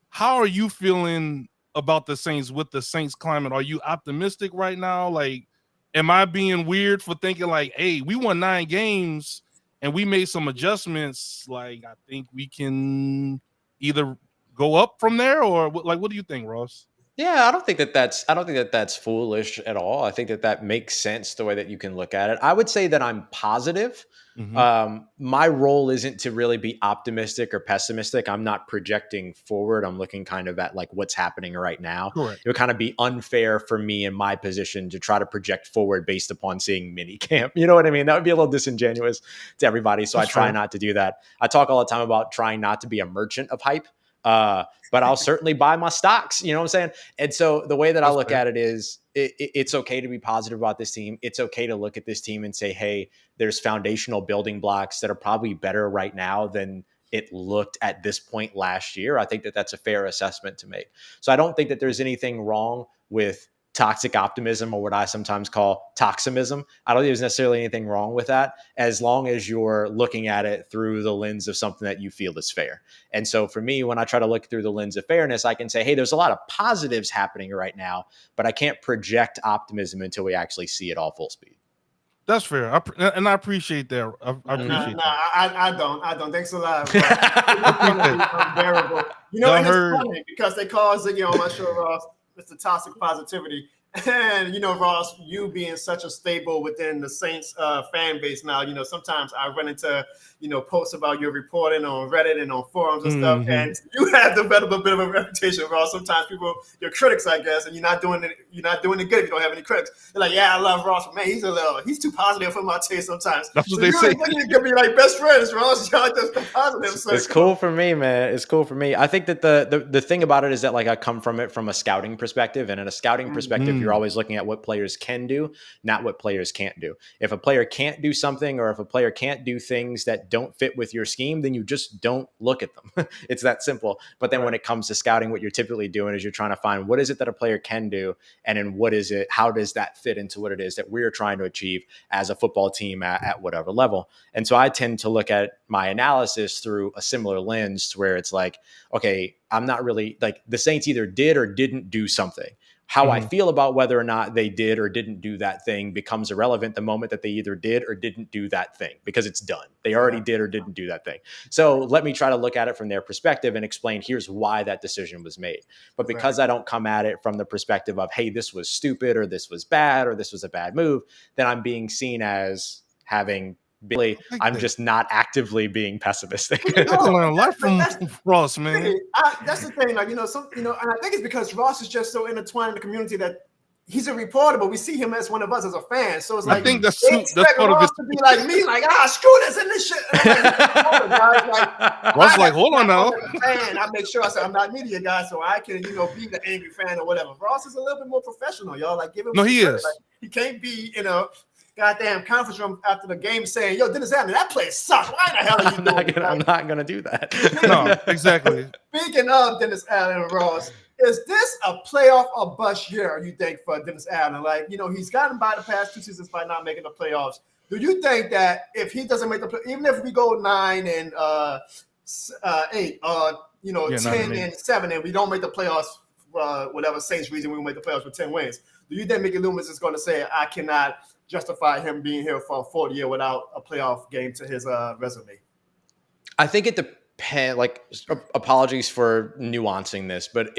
how are you feeling about the Saints with the Saints climate? Are you optimistic right now? Like, am I being weird for thinking like, hey, we won 9 games and we made some adjustments? Like, I think we can either go up from there, or like, what do you think, Ross? Yeah, I don't think that's foolish at all. I think that makes sense the way that you can look at it. I would say that I'm positive. My role isn't to really be optimistic or pessimistic. I'm not projecting forward. I'm looking kind of at like what's happening right now. Correct. It would kind of be unfair for me in my position to try to project forward based upon seeing mini camp. You know what I mean? That would be a little disingenuous to everybody. So I try not to do that. I talk all the time about trying not to be a merchant of hype. But I'll certainly buy my stocks, you know what I'm saying? And so the way that I look at it is it's okay to be positive about this team. It's okay to look at this team and say, hey, there's foundational building blocks that are probably better right now than it looked at this point last year. I think that that's a fair assessment to make. So I don't think that there's anything wrong with toxic optimism, or what I sometimes call toximism. I don't think there's necessarily anything wrong with that, as long as you're looking at it through the lens of something that you feel is fair. And so for me, when I try to look through the lens of fairness, I can say, hey, there's a lot of positives happening right now, but I can't project optimism until we actually see it all full speed. That's fair. I appreciate that. I appreciate that. I don't. Thanks a lot. Unbearable. You know, and it's funny because they call Ziggy on my show, Ross, Mr. Toxic Positivity. And, you know, Ross, you being such a staple within the Saints fan base now, you know, sometimes I run into, you know, posts about your reporting on Reddit and on forums and stuff. And you have developed a bit of a reputation, Ross. Sometimes people, your critics, I guess, and you're not doing it good if you don't have any critics. They're like, yeah, I love Ross, but man, he's too positive for my taste sometimes. That's what they say. You could be like best friends, Ross. Y'all just the positive. So it's cool for me, man. It's cool for me. I think that the thing about it is that like I come from it from a scouting perspective, and in a scouting perspective, You're always looking at what players can do, not what players can't do. If a player can't do something, or if a player can't do things that don't fit with your scheme, then you just don't look at them. It's that simple. But then when it comes to scouting, what you're typically doing is you're trying to find what is it that a player can do, and then what is it, how does that fit into what it is that we're trying to achieve as a football team at whatever level. And so I tend to look at my analysis through a similar lens, to where it's like, okay, I'm not really like, the Saints either did or didn't do something. How I feel about whether or not they did or didn't do that thing becomes irrelevant the moment that they either did or didn't do that thing, because it's done. They already did or didn't do that thing. So let me try to look at it from their perspective and explain, here's why that decision was made. But because I don't come at it from the perspective of, hey, this was stupid, or this was bad, or this was a bad move, then I'm being seen as having really, I'm just not actively being pessimistic. I learned a lot from Ross, man. That's the thing, like, and I think it's because Ross is just so intertwined in the community that he's a reporter, but we see him as one of us as a fan. So it's like, I think that's part of Ross to be like me, like, screw this and this shit. Ross like, hold on now. And I make sure I say I'm not media guy, so I can, be the angry fan or whatever. Ross is a little bit more professional, y'all. Like, give him. No, he is. Like, he can't be, goddamn conference room after the game saying, "Yo, Dennis Allen, that place sucks. Why the hell are you doing?" I'm not gonna do that. No, exactly. Speaking of Dennis Allen and Ross, is this a playoff or bust year, you think, for Dennis Allen? Like, he's gotten by the past 2 seasons by not making the playoffs. Do you think that if he doesn't make the play, even if we go 9 and 8, 10 and 7, and we don't make the playoffs, whatever Saints reason we will make the playoffs with 10 wins, do you think Mickey Loomis is going to say, I cannot justify him being here for a 4th year without a playoff game to his resume? I think it depends. Like, apologies for nuancing this, but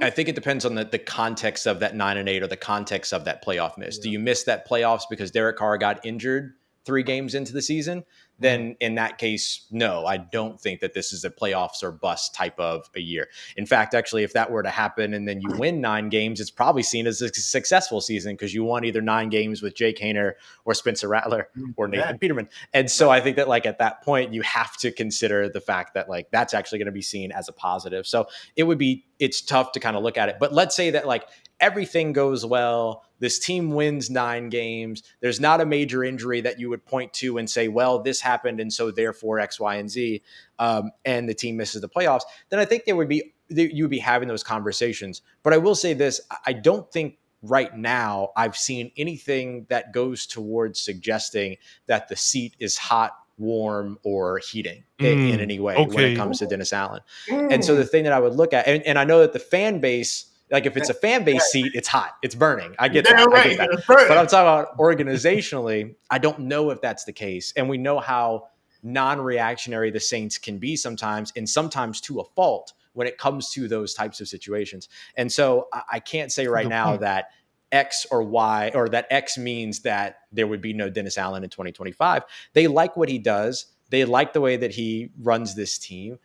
I think it depends on the context of that 9 and 8, or the context of that playoff miss. Yeah. Do you miss that playoffs because Derek Carr got injured 3 games into the season? Then in that case, no, I don't think that this is a playoffs or bust type of a year. In fact, actually, if that were to happen and then you win 9 games, it's probably seen as a successful season, because you won either 9 games with Jake Hayner or Spencer Rattler or Nathan Peterman. And so I think that, like, at that point, you have to consider the fact that, like, that's actually going to be seen as a positive. So it's tough to kind of look at it. But let's say that, like, everything goes well, this team wins 9 games, there's not a major injury that you would point to and say, well, this happened, and so therefore X, Y, and Z, and the team misses the playoffs, then I think you would be having those conversations. But I will say this, I don't think right now I've seen anything that goes towards suggesting that the seat is hot, warm, or heating in any way when it comes to Dennis Allen. And so the thing that I would look at, and I know that the fan base, like, if it's a fan base seat, it's hot, it's burning. I get that. I get that. But I'm talking about organizationally, I don't know if that's the case. And we know how non-reactionary the Saints can be sometimes, and sometimes to a fault when it comes to those types of situations. And so I can't say right now that X or Y, or that X means that there would be no Dennis Allen in 2025. They like what he does. They like the way that he runs this team.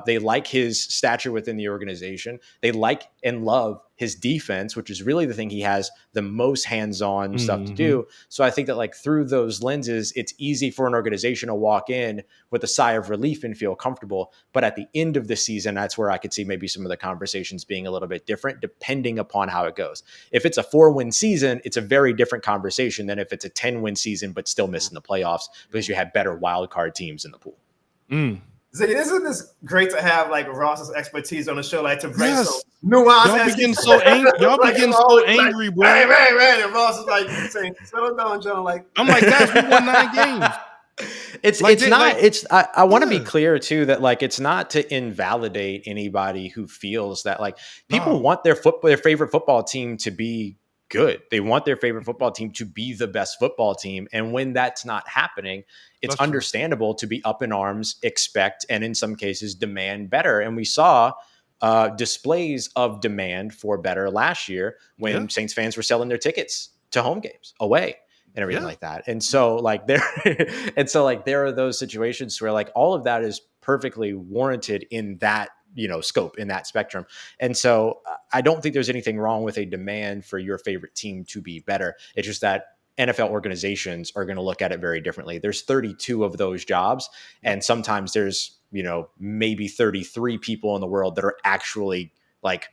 They like his stature within the organization. They like and love his defense, which is really the thing he has the most hands-on stuff to do. So I think that, like, through those lenses, it's easy for an organization to walk in with a sigh of relief and feel comfortable. But at the end of the season, that's where I could see maybe some of the conversations being a little bit different, depending upon how it goes. If it's a 4-win season, it's a very different conversation than if it's a 10-win season but still missing the playoffs because you have better wild card teams in the pool. Ziggy, isn't this great to have, like, Ross's expertise on the show, like, to bring some nuance? Y'all be getting so angry. Y'all be getting so angry, bro. Right. And Ross is like saying, "Settle down, John." Like, I'm like, guys, we won 9 games. I want to be clear too that, like, it's not to invalidate anybody who feels that, like, people want their favorite football team to be good. They want their favorite football team to be the best football team. And when that's not happening, it's understandable to be up in arms, expect, and in some cases demand better. And we saw displays of demand for better last year when Saints fans were selling their tickets to home games away and everything like that. And so, like, there are those situations where, like, all of that is perfectly warranted in that, scope, in that spectrum. And so I don't think there's anything wrong with a demand for your favorite team to be better. It's just that NFL organizations are going to look at it very differently. There's 32 of those jobs, and sometimes there's, maybe 33 people in the world that are actually, like,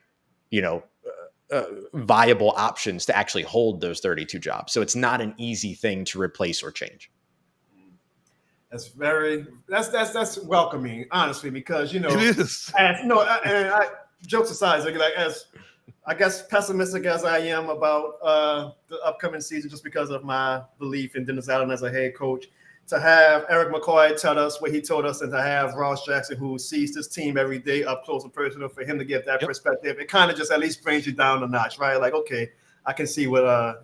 viable options to actually hold those 32 jobs. So it's not an easy thing to replace or change. That's welcoming, honestly, because It is. jokes aside, like as I guess pessimistic as I am about the upcoming season, just because of my belief in Dennis Allen as a head coach, to have Eric McCoy tell us what he told us, and to have Ross Jackson, who sees this team every day up close and personal, for him to give that perspective, it kind of just at least brings you down a notch, right? Like, okay, I can see what I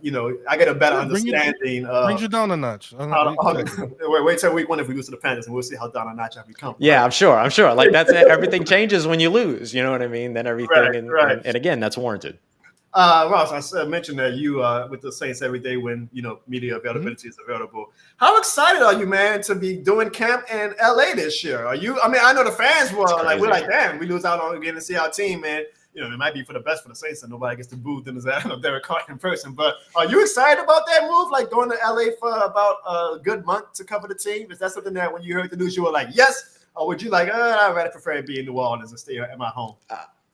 get a better understanding. Brings you down a notch. Wait till week 1 if we lose to the Panthers, and we'll see how down a notch I've become. Yeah, right? I'm sure. Like that's it. Everything changes when you lose. You know what I mean? Then everything, and again, that's warranted. Ross, I mentioned that you with the Saints every day when media availability is available. How excited are you, man, to be doing camp in LA this year? Are you? I mean, I know the fans were like, we're like, damn, we lose out on getting to see our team, man. It might be for the best for the Saints, and nobody gets to boo them as Derek Carr in person. But are you excited about that move, like going to LA for about a good month to cover the team? Is that something that when you heard the news, you were like, yes, or would you like, I'd rather prefer to be in New Orleans and stay at my home?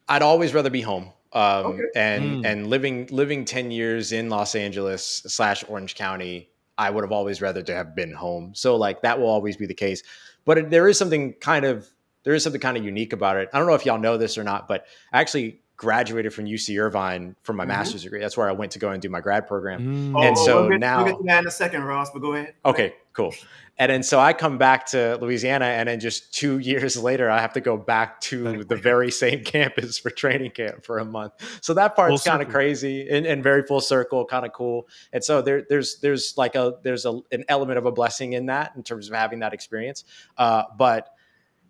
I'd always rather be home. Okay. And living 10 years in Los Angeles / Orange County, I would have always rather to have been home. So like that will always be the case. But there is something kind of unique about it. I don't know if y'all know this or not, but I actually graduated from UC Irvine for my master's degree. That's where I went to go and do my grad program. And so now we'll get to that in a second, Ross, but go ahead. Okay, cool. And then so I come back to Louisiana, and then just 2 years later, I have to go back to the very same campus for training camp for a month. So that part's kind of crazy and very full circle, kind of cool. And so there's an element of a blessing in that in terms of having that experience. But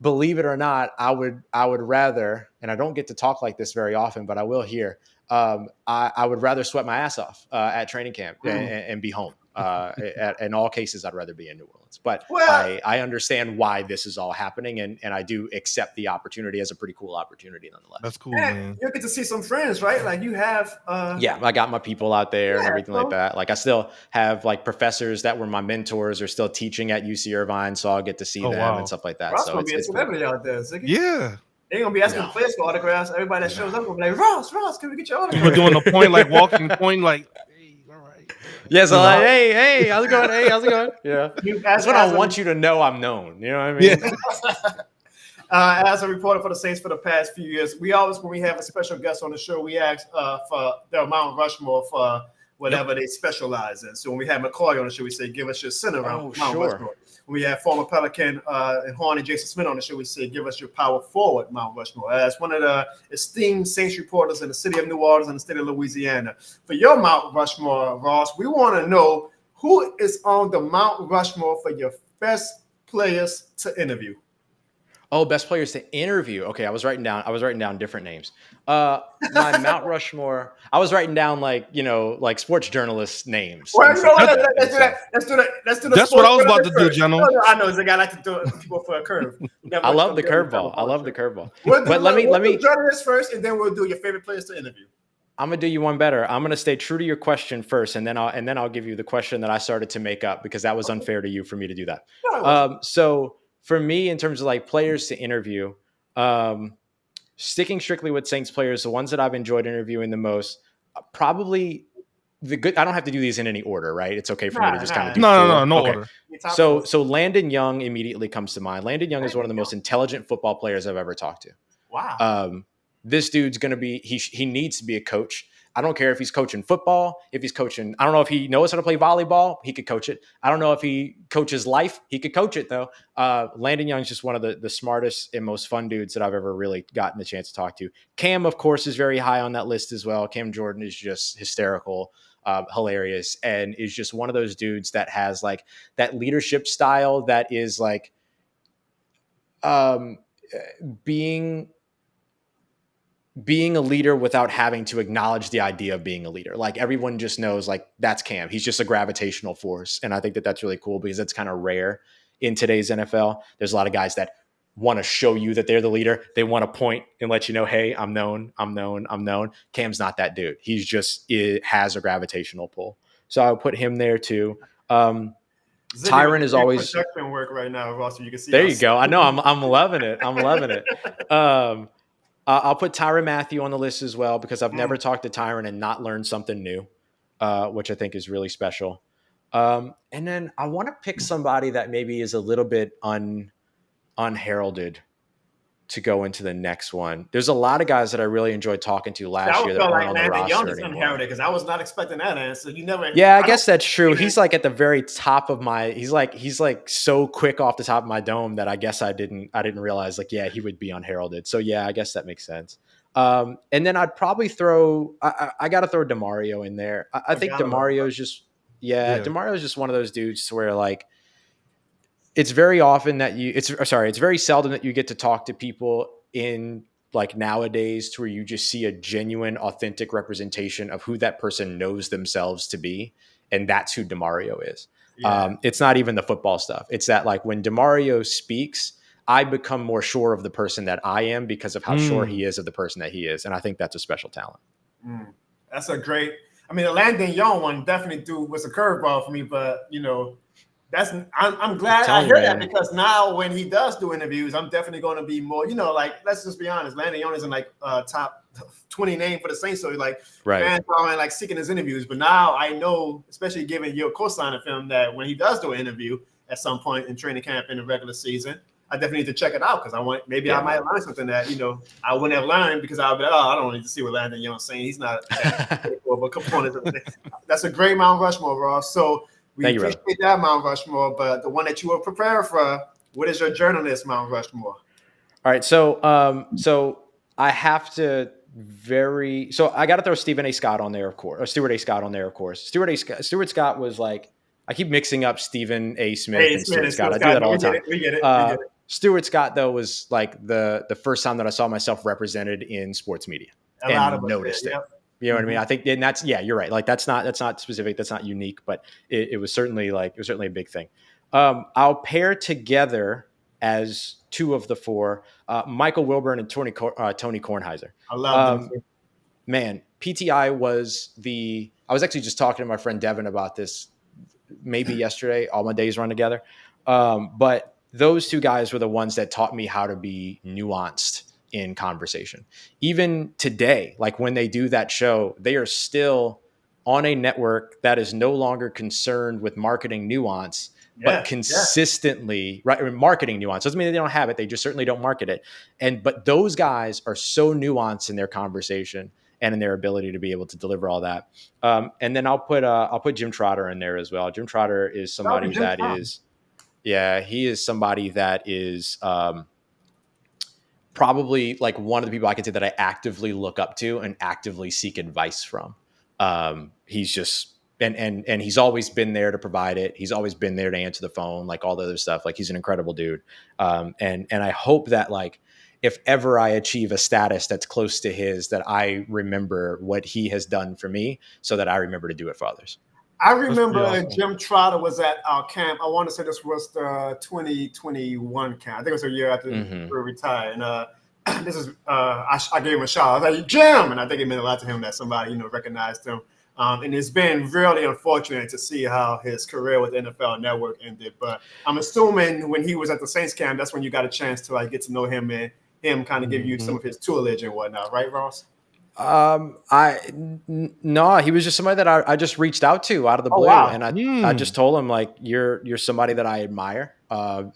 believe it or not, I would rather, and I don't get to talk like this very often, but I will here. I would rather sweat my ass off at training camp and be home. In all cases, I'd rather be in New Orleans. But I understand why this is all happening, and I do accept the opportunity as a pretty cool opportunity nonetheless. That's cool, man. You get to see some friends, right? Like you have I got my people out there and everything like that. Like I still have like professors that were my mentors are still teaching at UC Irvine, so I'll get to see them and stuff like that. Ross so gonna be a celebrity out there. Yeah. They're gonna be asking players for autographs. Everybody that shows up will be like, Ross, can we get your autograph? We're doing a point, like walking point, like, hey, all right. Yeah, so like, hey, how's it going? Hey, how's it going? Yeah. That's when I want you to know I'm known. You know what I mean? Yeah. As a reporter for the Saints for the past few years, we always, when we have a special guest on the show, we ask for their Mount Rushmore for whatever they specialize in. So when we have McCoy on the show, we say, give us your center Mount Rushmore. When we have former Pelican and Horn and Jason Smith on the show, we say, give us your power forward Mount Rushmore. As one of the esteemed Saints reporters in the city of New Orleans and the state of Louisiana, for your Mount Rushmore, Ross, we want to know who is on the Mount Rushmore for your best players to interview. Oh, best players to interview. Okay, I was writing down different names. My Mount Rushmore. I was writing down like sports journalist names. Well, let's do that. Let's do that. That's what I was about to do, Jono. I know. It's a guy like to do people for a curve. I love the curveball. But let me journalists first, and then we'll do your favorite players to interview. I'm gonna do you one better. I'm gonna stay true to your question first, and then I'll give you the question that I started to make up because that was unfair to you for me to do that. So for me, in terms of like players to interview, sticking strictly with Saints players, the ones that I've enjoyed interviewing the most, probably the good. I don't have to do these in any order, right? It's okay for me to just kind of do no okay. order. So Landon Young immediately comes to mind. Landon Young is one of the most intelligent football players I've ever talked to. Wow. This dude's going to be, he needs to be a coach. I don't care if he's coaching football, if he's coaching, I don't know if he knows how to play volleyball, he could coach it. I don't know if he coaches life, he could coach it though. Landon Young's just one of the smartest and most fun dudes that I've ever really gotten the chance to talk to. Cam, of course, is very high on that list as well. Cam Jordan is just hysterical, hilarious, and is just one of those dudes that has like that leadership style that is like being a leader without having to acknowledge the idea of being a leader. Like everyone just knows like that's Cam. He's just a gravitational force. And I think that that's really cool because it's kind of rare in today's NFL. There's a lot of guys that want to show you that they're the leader. They want to point and let you know, hey, I'm known. Cam's not that dude. He's just, it has a gravitational pull. So I would put him there too. Tyron is always work right now, Ross. You can see. There you go. I know. I'm loving it. I'll put Tyrann Mathieu on the list as well because I've never talked to Tyrann and not learned something new, which I think is really special. And then I want to pick somebody that maybe is a little bit unheralded to go into the next one. There's a lot of guys that I really enjoyed talking to last year that weren't on the roster anymore. Because I was not expecting that answer. You never. Yeah, I guess that's true. He's like at the very top of my. He's like so quick off the top of my dome that I guess I didn't realize like he would be unheralded. So yeah, I guess that makes sense. And then I'd probably throw. I got to throw DeMario in there. I think DeMario's just DeMario's just one of those dudes where like. It's very often that it's very seldom that you get to talk to people in like nowadays to where you just see a genuine, authentic representation of who that person knows themselves to be. And that's who DeMario is. Yeah. It's not even the football stuff. It's that like when DeMario speaks, I become more sure of the person that I am because of how sure he is of the person that he is. And I think that's a special talent. That's a great, I mean, the Landon Young one definitely was a curveball for me, but you know, I'm glad I heard that because now when he does do interviews, I'm definitely going to be more, you know, like, let's just be honest. Landon Young isn't like top 20 name for the Saints. So like, fans are like seeking his interviews. But now I know, especially given your co-sign of him, that when he does do an interview at some point in training camp in the regular season, I definitely need to check it out because I might learn something that, you know, I wouldn't have learned because I'll be like, I don't need to see what Landon Young's saying. He's not a component of the thing. That's a great Mount Rushmore, Ross. So we appreciate that Mount Rushmore, but the one that you were prepared for, what is your journalist Mount Rushmore? All right, so I have to I got to throw Stephen A. Scott on there, of course, or Stuart A. Scott on there, of course. Stuart Scott was like, I keep mixing up Stephen A. Smith and Stuart Scott. I do that all the time. We get it. Stuart Scott though was like the first time that I saw myself represented in sports media and noticed it. Yep. You know what I mean? I think, and that's, you're right. Like that's not specific. That's not unique, but it was certainly a big thing. I'll pair together as two of the four, Michael Wilburn and Tony Kornheiser. I love them. Man, PTI I was actually just talking to my friend Devin about this maybe yesterday. All my days run together. But those two guys were the ones that taught me how to be nuanced in conversation. Even today, like when they do that show, they are still on a network that is no longer concerned with marketing nuance, but consistently marketing nuance. Doesn't mean they don't have it. They just certainly don't market it. But those guys are so nuanced in their conversation and in their ability to be able to deliver all that. And then I'll put Jim Trotter in there as well. Jim Trotter is somebody he is somebody that is, probably like one of the people I can say that I actively look up to and actively seek advice from. He's just, and he's always been there to provide it. He's always been there to answer the phone, like all the other stuff. Like he's an incredible dude. And I hope that like, if ever I achieve a status that's close to his, that I remember what he has done for me so that I remember to do it for others. I remember Jim Trotter was at our camp. I want to say this was the 2021 camp. I think it was a year after we retired. And this is I gave him a shout. I was like, Jim, and I think it meant a lot to him that somebody, you know, recognized him. And it's been really unfortunate to see how his career with the NFL Network ended. But I'm assuming when he was at the Saints camp, that's when you got a chance to like get to know him and him kind of give you some of his toolage and whatnot, right, Ross? No, he was just somebody that I just reached out to out of the blue. Wow. And I just told him like, you're somebody that I admire.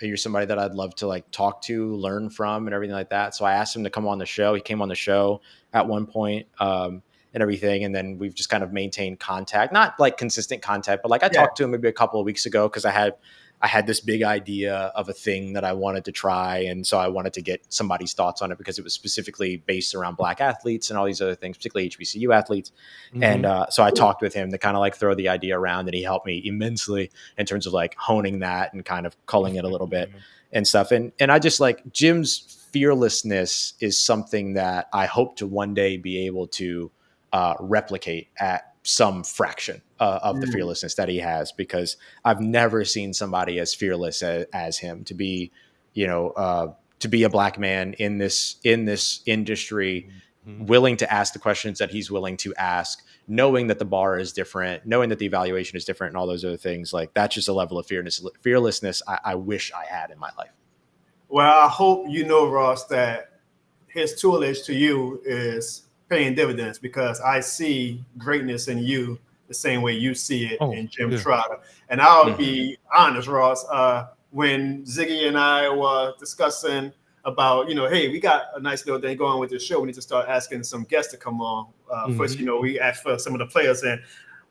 You're somebody that I'd love to like talk to, learn from and everything like that. So I asked him to come on the show. He came on the show at one point, and everything. And then we've just kind of maintained contact, not like consistent contact, but like I talked to him maybe a couple of weeks ago because I had this big idea of a thing that I wanted to try. And so I wanted to get somebody's thoughts on it because it was specifically based around Black athletes and all these other things, particularly HBCU athletes. And so I talked with him to kind of like throw the idea around, and he helped me immensely in terms of like honing that and kind of culling it a little bit and stuff. And I just like Jim's fearlessness is something that I hope to one day be able to replicate at some fraction of the fearlessness that he has, because I've never seen somebody as fearless as him to be, to be a Black man in this industry, willing to ask the questions that he's willing to ask, knowing that the bar is different, knowing that the evaluation is different and all those other things. Like that's just a level of fearlessness I wish I had in my life. Well, I hope you know, Ross, that his tutelage to you is paying dividends because I see greatness in you the same way you see it in Jim Trotter. And I'll be honest, Ross, when Ziggy and I were discussing about, hey, we got a nice little thing going with this show. We need to start asking some guests to come on. First, we asked for some of the players. And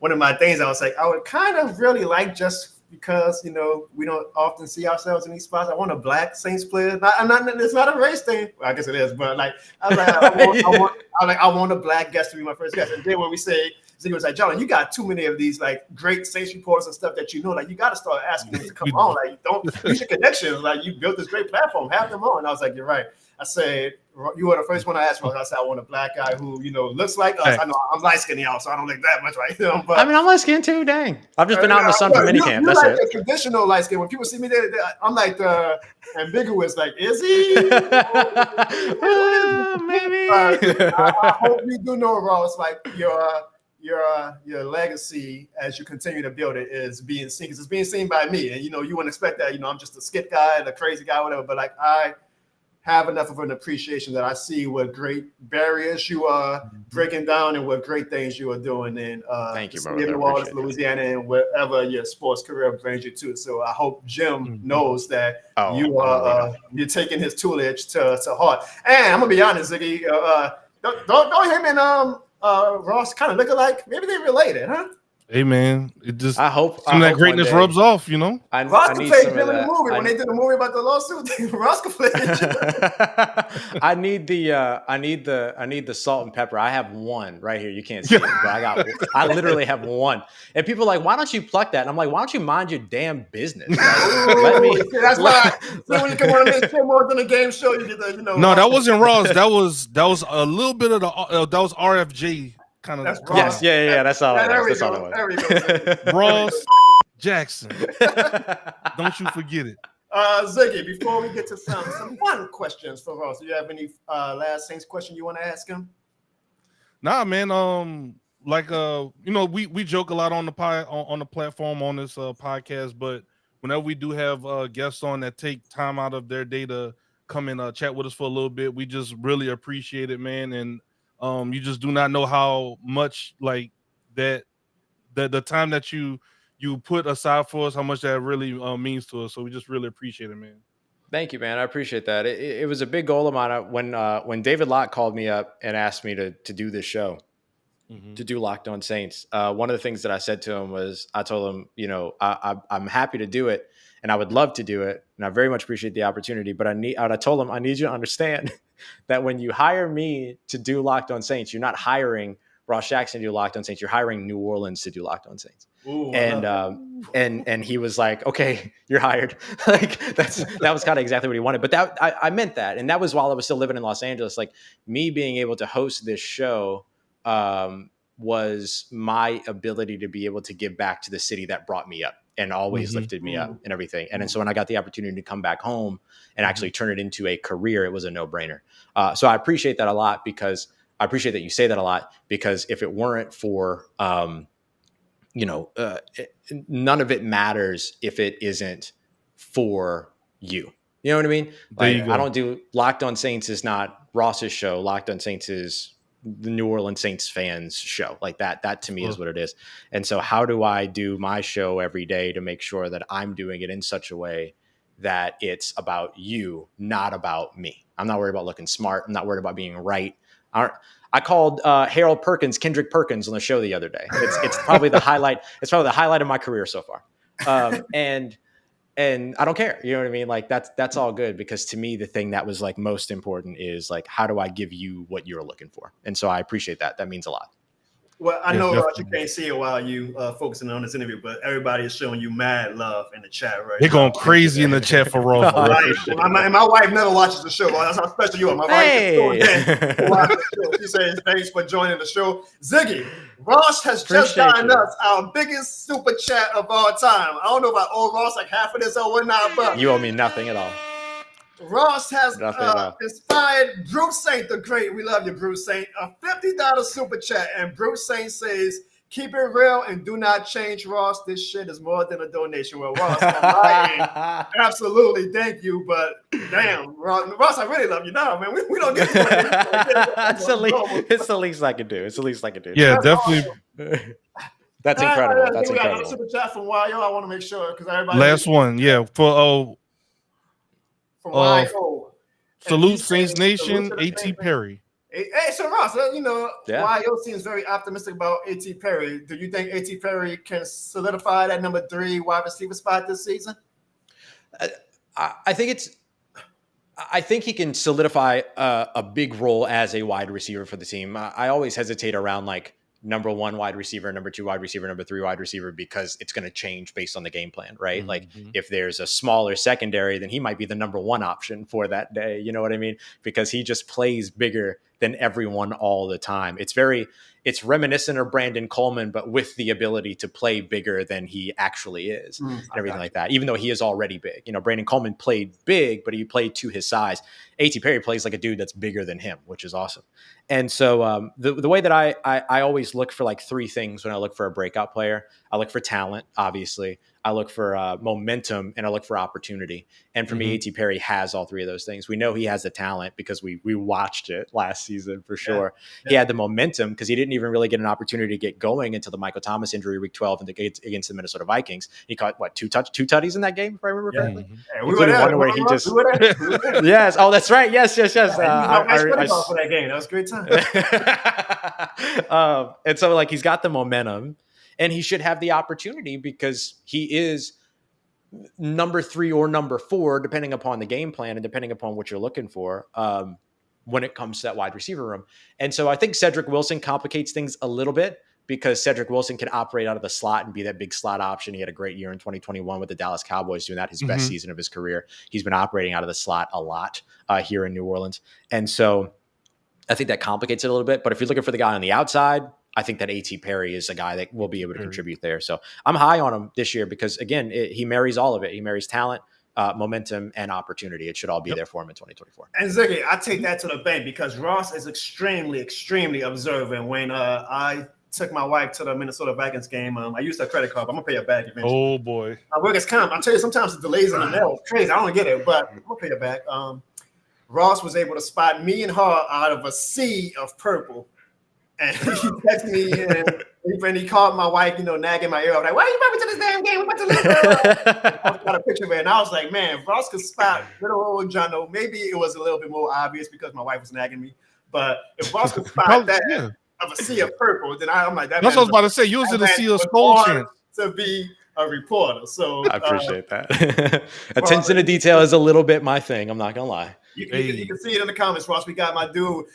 one of my things, I was like, I would kind of really like, just because, we don't often see ourselves in these spots, I want a black Saints player. It's not a race thing. Well, I guess it is, but like, I want a black guest to be my first guest. And then when we say, Ziggy was like, John, you got too many of these like great Saints reporters and stuff that like you got to start asking them to come on. Like, don't use your connections. Like, you built this great platform, have them on. And I was like, you're right. I said, you were the first one I asked for. I said, I want a black guy who, looks like us. I know I'm light skinned, y'all, so I don't look that much, right? But I mean, I'm light skinned too. Dang, I've just been out in the sun for minicamp. That's like it. The traditional light skin. When people see me, I'm like the ambiguous. Like, is he? Maybe. I hope you do know, Ross. Like your legacy as you continue to build it is being seen, because it's being seen by me. And you wouldn't expect that. I'm just a skit guy, the crazy guy, whatever. But like, I have enough of an appreciation that I see what great barriers you are breaking down and what great things you are doing in Thank you, brother. New Orleans, Louisiana, and wherever your sports career brings you to. So I hope Jim knows that you're taking his tutelage to heart. And I'm gonna be honest, Ziggy, don't him and Ross kind of look alike? Maybe they related, huh? Hey man, it just I hope that greatness rubs off, Ross could play Jim in the movie when they did the movie about the lawsuit. Ross could play Jim. I need the salt and pepper. I have one right here. You can't see it, but I literally have one. And people are like, why don't you pluck that? And I'm like, why don't you mind your damn business? Like, let me. That's why. So when you come on this show more than a game show, you get the No, that wasn't Ross. That was a little bit of that was RFJ. Kind of yes, yeah. That's all it was. That's all it was. There we go. Ross Jackson. Don't you forget it. Ziggy, before we get to some fun questions for Ross, do you have any last Saints question you want to ask him? Nah, man. We joke a lot on the on the platform on this podcast, but whenever we do have guests on that take time out of their day to come and chat with us for a little bit, we just really appreciate it, man. And you just do not know how much like that the time that you put aside for us, how much that really means to us. So we just really appreciate it, man. Thank you, man. I appreciate that. It was a big goal of mine when David Locke called me up and asked me to do this show, to do Locked On Saints. One of the things that I said to him was, I told him, I'm happy to do it and I would love to do it, and I very much appreciate the opportunity. But I told him, I need you to understand that when you hire me to do Locked On Saints, you're not hiring Ross Jackson to do Locked On Saints. You're hiring New Orleans to do Locked On Saints. Ooh, and he was like, okay, you're hired. Like that was kind of exactly what he wanted. But that I meant that. And that was while I was still living in Los Angeles. Like, me being able to host this show was my ability to be able to give back to the city that brought me up and always lifted me up and everything. And then so when I got the opportunity to come back home and actually turn it into a career, it was a no-brainer. So I appreciate that a lot, because I appreciate that you say that a lot, because if it weren't for, none of it matters if it isn't for you. You know what I mean? Like, I don't do Locked On Saints is not Ross's show. Locked On Saints is the New Orleans Saints fans show. Like that to me is what it is. And so how do I do my show every day to make sure that I'm doing it in such a way that it's about you, not about me? I'm not worried about looking smart. I'm not worried about being right. I called Harold Perkins Kendrick Perkins on the show the other day. It's probably the highlight. It's probably the highlight of my career so far. And I don't care. You know what I mean? Like that's all good, because to me, the thing that was like most important is like, how do I give you what you're looking for? And so I appreciate that. That means a lot. Well, I know you can't see it while you focusing on this interview, but everybody is showing you mad love in the chat right now. They're going crazy in the chat for Ross. And my wife never watches the show. That's how special you are. My wife watches the show. She says, thanks for joining the show. Ziggy, Ross has just gotten us our biggest super chat of all time. I don't know if I owe Ross like half of this or whatnot, but you owe me nothing at all. Ross has inspired Bruce Saint the Great. We love you, Bruce Saint. A $50 super chat, and Bruce Saint says Keep it real and do not change, Ross. This shit is more than a donation. Well, Ross, on my end, absolutely, thank you. But damn, Ross, I really love you now, man. We don't get to it's the least I can do. It's the least I can do. Yeah, definitely. Awesome. That's incredible. That's we got incredible. a super chat from YO. I want to make sure because everybody. Last one, yeah. For from YO. Salute Saints Nation, A.T. Perry. Hey, so Ross, Yeah. YO seems very optimistic about A.T. Perry. Do you think A.T. Perry can solidify that number 3 wide receiver spot this season? I think he can solidify a big role as a wide receiver for the team. I always hesitate around like number 1 wide receiver, number 2 wide receiver, number 3 wide receiver, because it's going to change based on the game plan, right? Mm-hmm. Like if there's a smaller secondary, then he might be the number 1 option for that day. You know what I mean? Because he just plays bigger than everyone all the time. It's reminiscent of Brandon Coleman, but with the ability to play bigger than he actually is and everything like that, even though he is already big. You know, Brandon Coleman played big, but he played to his size. A.T. Perry plays like a dude that's bigger than him, which is awesome. And so the way that I always look for like 3 things when I look for a breakout player. I look for talent, obviously. I look for momentum, and I look for opportunity. And for me, A.T. Perry has all 3 of those things. We know he has the talent because we watched it last season for sure. Yeah. He had the momentum because he didn't even really get an opportunity to get going until the Michael Thomas injury week 12 against the Minnesota Vikings. He caught two tutties in that game, if I remember correctly. Yeah, we were there. One where he just yes. Oh, that's right. Yes. I for that game. That was a great time. And so like he's got the momentum. And he should have the opportunity because he is number 3 or number 4, depending upon the game plan and depending upon what you're looking for when it comes to that wide receiver room. And so I think Cedric Wilson complicates things a little bit because Cedric Wilson can operate out of the slot and be that big slot option. He had a great year in 2021 with the Dallas Cowboys, doing that his best season of his career. He's been operating out of the slot a lot here in New Orleans. And so I think that complicates it a little bit. But if you're looking for the guy on the outside, I think that A.T. Perry is a guy that will be able to contribute there. So I'm high on him this year because, again, he marries all of it. He marries talent, momentum, and opportunity. It should all be there for him in 2024. And Ziggy, I take that to the bank because Ross is extremely, extremely observant. When I took my wife to the Minnesota Vikings game, I used her credit card. I'm going to pay her back eventually. Oh, boy. I work as comp. I'm telling you, sometimes the delays in the mail is crazy. I don't get it, but I'm going to pay her back. Ross was able to spot me and her out of a sea of purple. And he texted me and he called my wife, nagging my ear. I was like, why are you brought me to this damn game? We're about to lose. I got a picture of it. And I was like, man, if Ross could spot little old Jono, maybe it was a little bit more obvious because my wife was nagging me. But if Ross could spot that of a sea of purple, then I'm like, that's what I was about to say. You was in a sea of skull chance to be a reporter. So I appreciate that. Attention to detail is a little bit my thing. I'm not going to lie. You can see it in the comments, Ross. We got my dude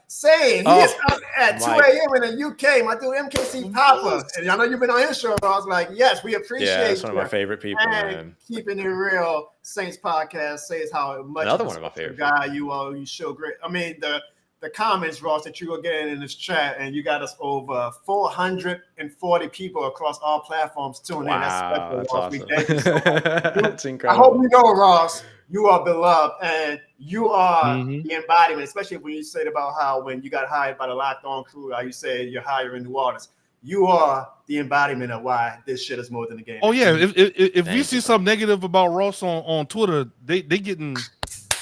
saying he is up at 2 a.m. in the UK. My dude MKC Papa. And I know you've been on his show. I was like, yes, we appreciate it. Yeah, that's one of my favorite people, man. Keeping it real. Saints podcast says how much another one of my favorite guy you are. You show great. I mean, the comments, Ross, that you were getting in this chat, and you got us over 440 people across all platforms tuning in. That's awesome. That's incredible. I hope you know, Ross, you are beloved, and you are the embodiment, especially when you said about how when you got hired by the Locked On crew, how you say you're higher in New Orleans. You are the embodiment of why this shit is more than a game. Oh, yeah. If we see something negative about Ross on Twitter, they getting –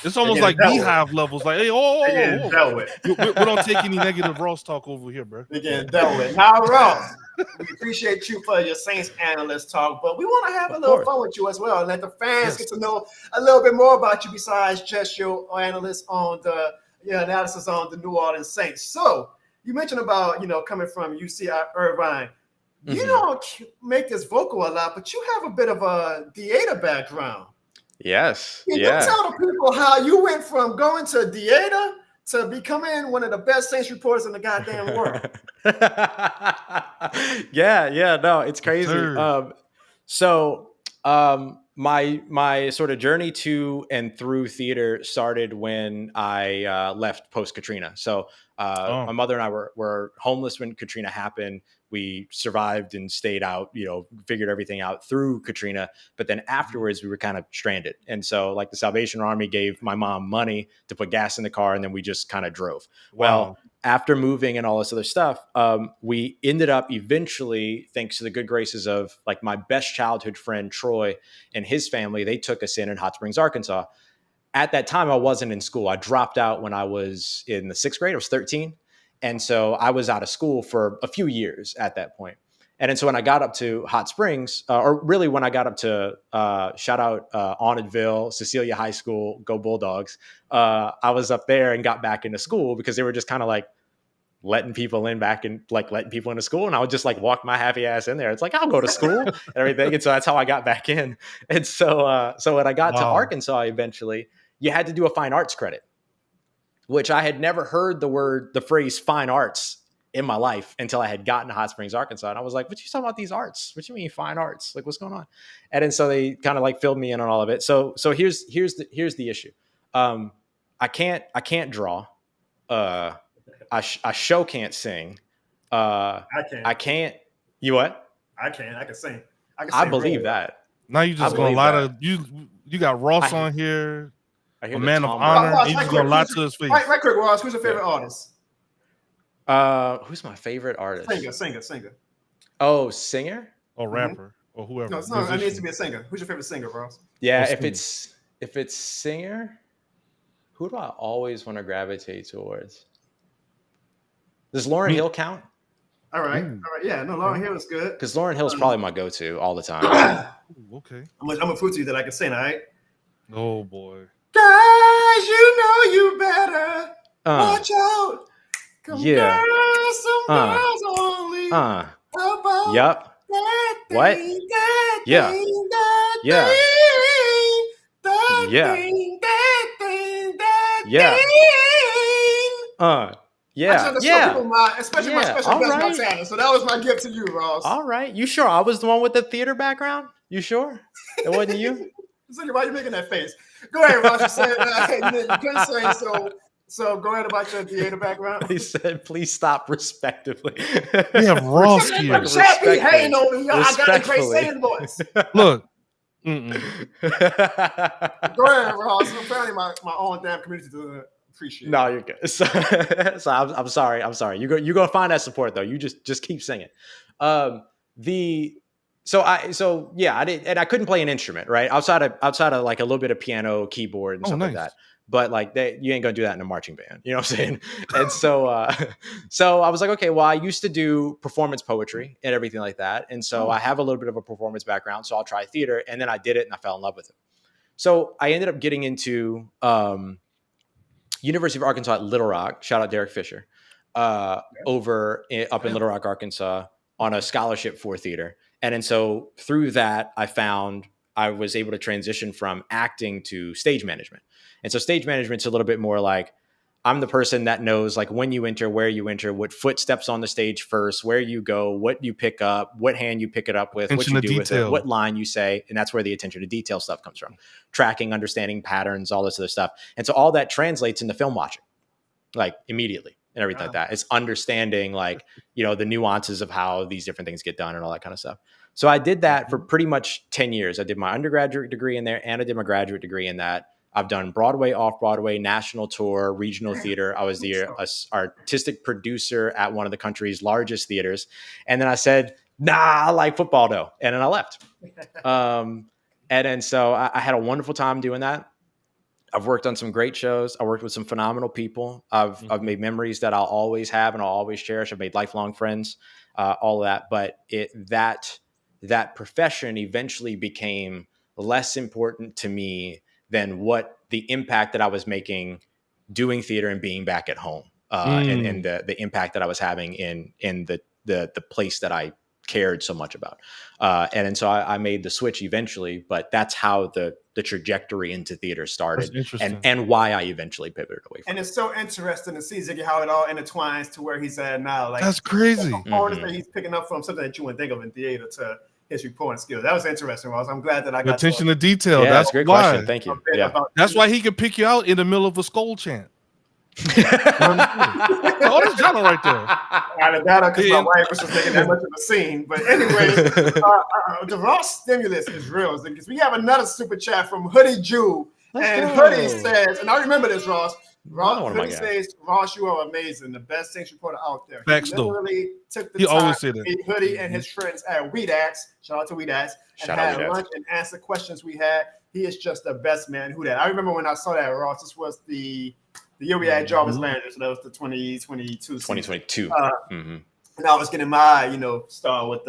it's almost like beehive levels. Like, hey, we don't take any negative Ross talk over here, bro. They're getting dealt with. Now, Ross, we appreciate you for your Saints analyst talk, but we want to have a little fun with you as well and let the fans get to know a little bit more about you besides just your analyst on your analysis on the New Orleans Saints. So you mentioned about, coming from UC Irvine. You don't make this vocal a lot, but you have a bit of a theater background. Yes. Can you tell the people how you went from going to theater to becoming one of the best Saints reporters in the goddamn world? No, it's crazy. My sort of journey to and through theater started when I left post Katrina. So my mother and I were homeless when Katrina happened. We survived and stayed out, figured everything out through Katrina. But then afterwards, we were kind of stranded. And so like the Salvation Army gave my mom money to put gas in the car, and then we just kind of drove. Wow. Well, after moving and all this other stuff, we ended up eventually, thanks to the good graces of like my best childhood friend, Troy, and his family, they took us in Hot Springs, Arkansas. At that time, I wasn't in school. I dropped out when I was in the 6th grade. I was 13. And so I was out of school for a few years at that point. And then so when I got up to Hot Springs, or really when I got up to shout out Onedville, Cecilia High School, go Bulldogs, I was up there and got back into school because they were just kind of like letting people in back and like letting people into school. And I would just like walk my happy ass in there. It's like, I'll go to school and everything. And so that's how I got back in. And so when I got to Arkansas, eventually you had to do a fine arts credit, which I had never heard the phrase fine arts in my life until I had gotten to Hot Springs, Arkansas. And I was like, what you talking about these arts? What you mean fine arts? Like, what's going on? And then so they kind of like filled me in on all of it. So here's the issue. I can't draw. I show can't sing. I can. I can't. You what? I can. I can sing. I believe that. Now you just gonna lie to you got Ross on here, a man of honor, and you just gonna lie to his face. Right quick, Ross. Who's your favorite artist? Who's my favorite artist? Singer. Oh, singer? Or rapper or whoever. No, it needs to be a singer. Who's your favorite singer, Ross? Yeah, if it's singer, who do I always want to gravitate towards? Does Lauryn Hill count? All right. Yeah, no, Lauryn Hill is good. Because Lauryn Hill's probably my go-to all the time. Okay. I'm gonna prove to you that I can sing, all right? Oh boy. Guys, you know you better watch out. Yeah. Some girls only. Yup. What? Yeah. Yeah. Yeah. Yeah. Yeah. Especially my special guest, Montana. So that was my gift to you, Ross. All right. You sure I was the one with the theater background? You sure? It wasn't you? Why are you making that face? Go ahead, Ross. You said you couldn't sing, so go ahead about your theater background. He said, please stop respectively. We have Ross here. Chat be hating over here. I got a great singing voice. Look. Go ahead, Ross. Apparently my own damn community doesn't appreciate it. No, you're good. So I'm sorry. You're gonna find that support though. You just keep singing. I did, and I couldn't play an instrument, right? Outside of like a little bit of piano, keyboard, and stuff like that. But like you ain't gonna do that in a marching band, you know what I'm saying? And so I was like, okay, well, I used to do performance poetry and everything like that, and so I have a little bit of a performance background, so I'll try theater, and then I did it, and I fell in love with it. So I ended up getting into University of Arkansas at Little Rock. Shout out Derek Fisher, up in Little Rock, Arkansas, on a scholarship for theater, and then so through that, I was able to transition from acting to stage management. And so stage management's a little bit more like, I'm the person that knows like when you enter, where you enter, what footsteps on the stage first, where you go, what you pick up, what hand you pick it up with, what you do with it, what line you say. And that's where the attention to detail stuff comes from. Tracking, understanding patterns, all this other stuff. And so all that translates into film watching, like immediately and everything like that. It's understanding like, the nuances of how these different things get done and all that kind of stuff. So I did that for pretty much 10 years. I did my undergraduate degree in there and I did my graduate degree in that. I've done Broadway, off-Broadway, national tour, regional theater. I was the artistic producer at one of the country's largest theaters. And then I said, nah, I like football though. And then I left. And then so I had a wonderful time doing that. I've worked on some great shows. I worked with some phenomenal people. I've made memories that I'll always have and I'll always cherish. I've made lifelong friends, all of that. But that profession eventually became less important to me than what the impact that I was making doing theater and being back at home, and the impact that I was having in the place that I cared so much about. And so I made the switch eventually, but that's how the trajectory into theater started and why I eventually pivoted away from it. And it's so interesting to see, Ziggy, how it all intertwines to where he's at now. Like that's crazy. That he's picking up from something that you wouldn't think of in theater to his reporting skills. That was interesting, Ross. I'm glad that I got attention to detail. Yeah, that's a great why. question. Thank you. Yeah. That's why he could pick you out in the middle of a skull chant. Oh, that's Jono right there. Out of that, because my wife was just making that much of a scene. But anyway, the Ross stimulus is real. Because we have another super chat from Hoodie Jew. Hoodie says, and I remember this, Ross, Hoodie says, Ross, you are amazing. The best things reporter out there. Facts, He though. literally took the He time always say to that. meet Hoodie and his friends at Weedax. Shout out to Weedax. And had lunch and answer questions we had. He is just the best man. Who that? I remember when I saw that, Ross. This was the year we had Jarvis Landry. So that was the 2022 2022. And I was getting my, start with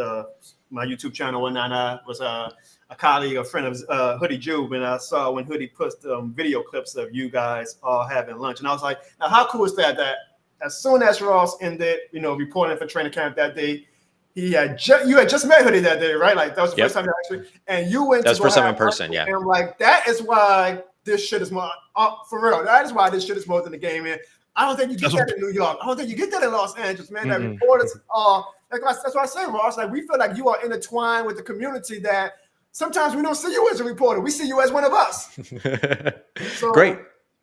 my YouTube channel and I was a colleague, a friend of Hoodie Jube, and I saw when Hoodie put video clips of you guys all having lunch, and I was like, now how cool is that? That as soon as Ross ended, reporting for training camp that day, you had just met Hoodie that day, right? Like that was the first time you actually, and you went. That was first time in person, yeah. And I'm like, that is why this shit is more for real. That is why this shit is more than the game. And I don't think you get that in New York. I don't think you get that in Los Angeles, man. That reporters are that's what I say, Ross. Like we feel like you are intertwined with the community that sometimes we don't see you as a reporter. We see you as one of us. So, great.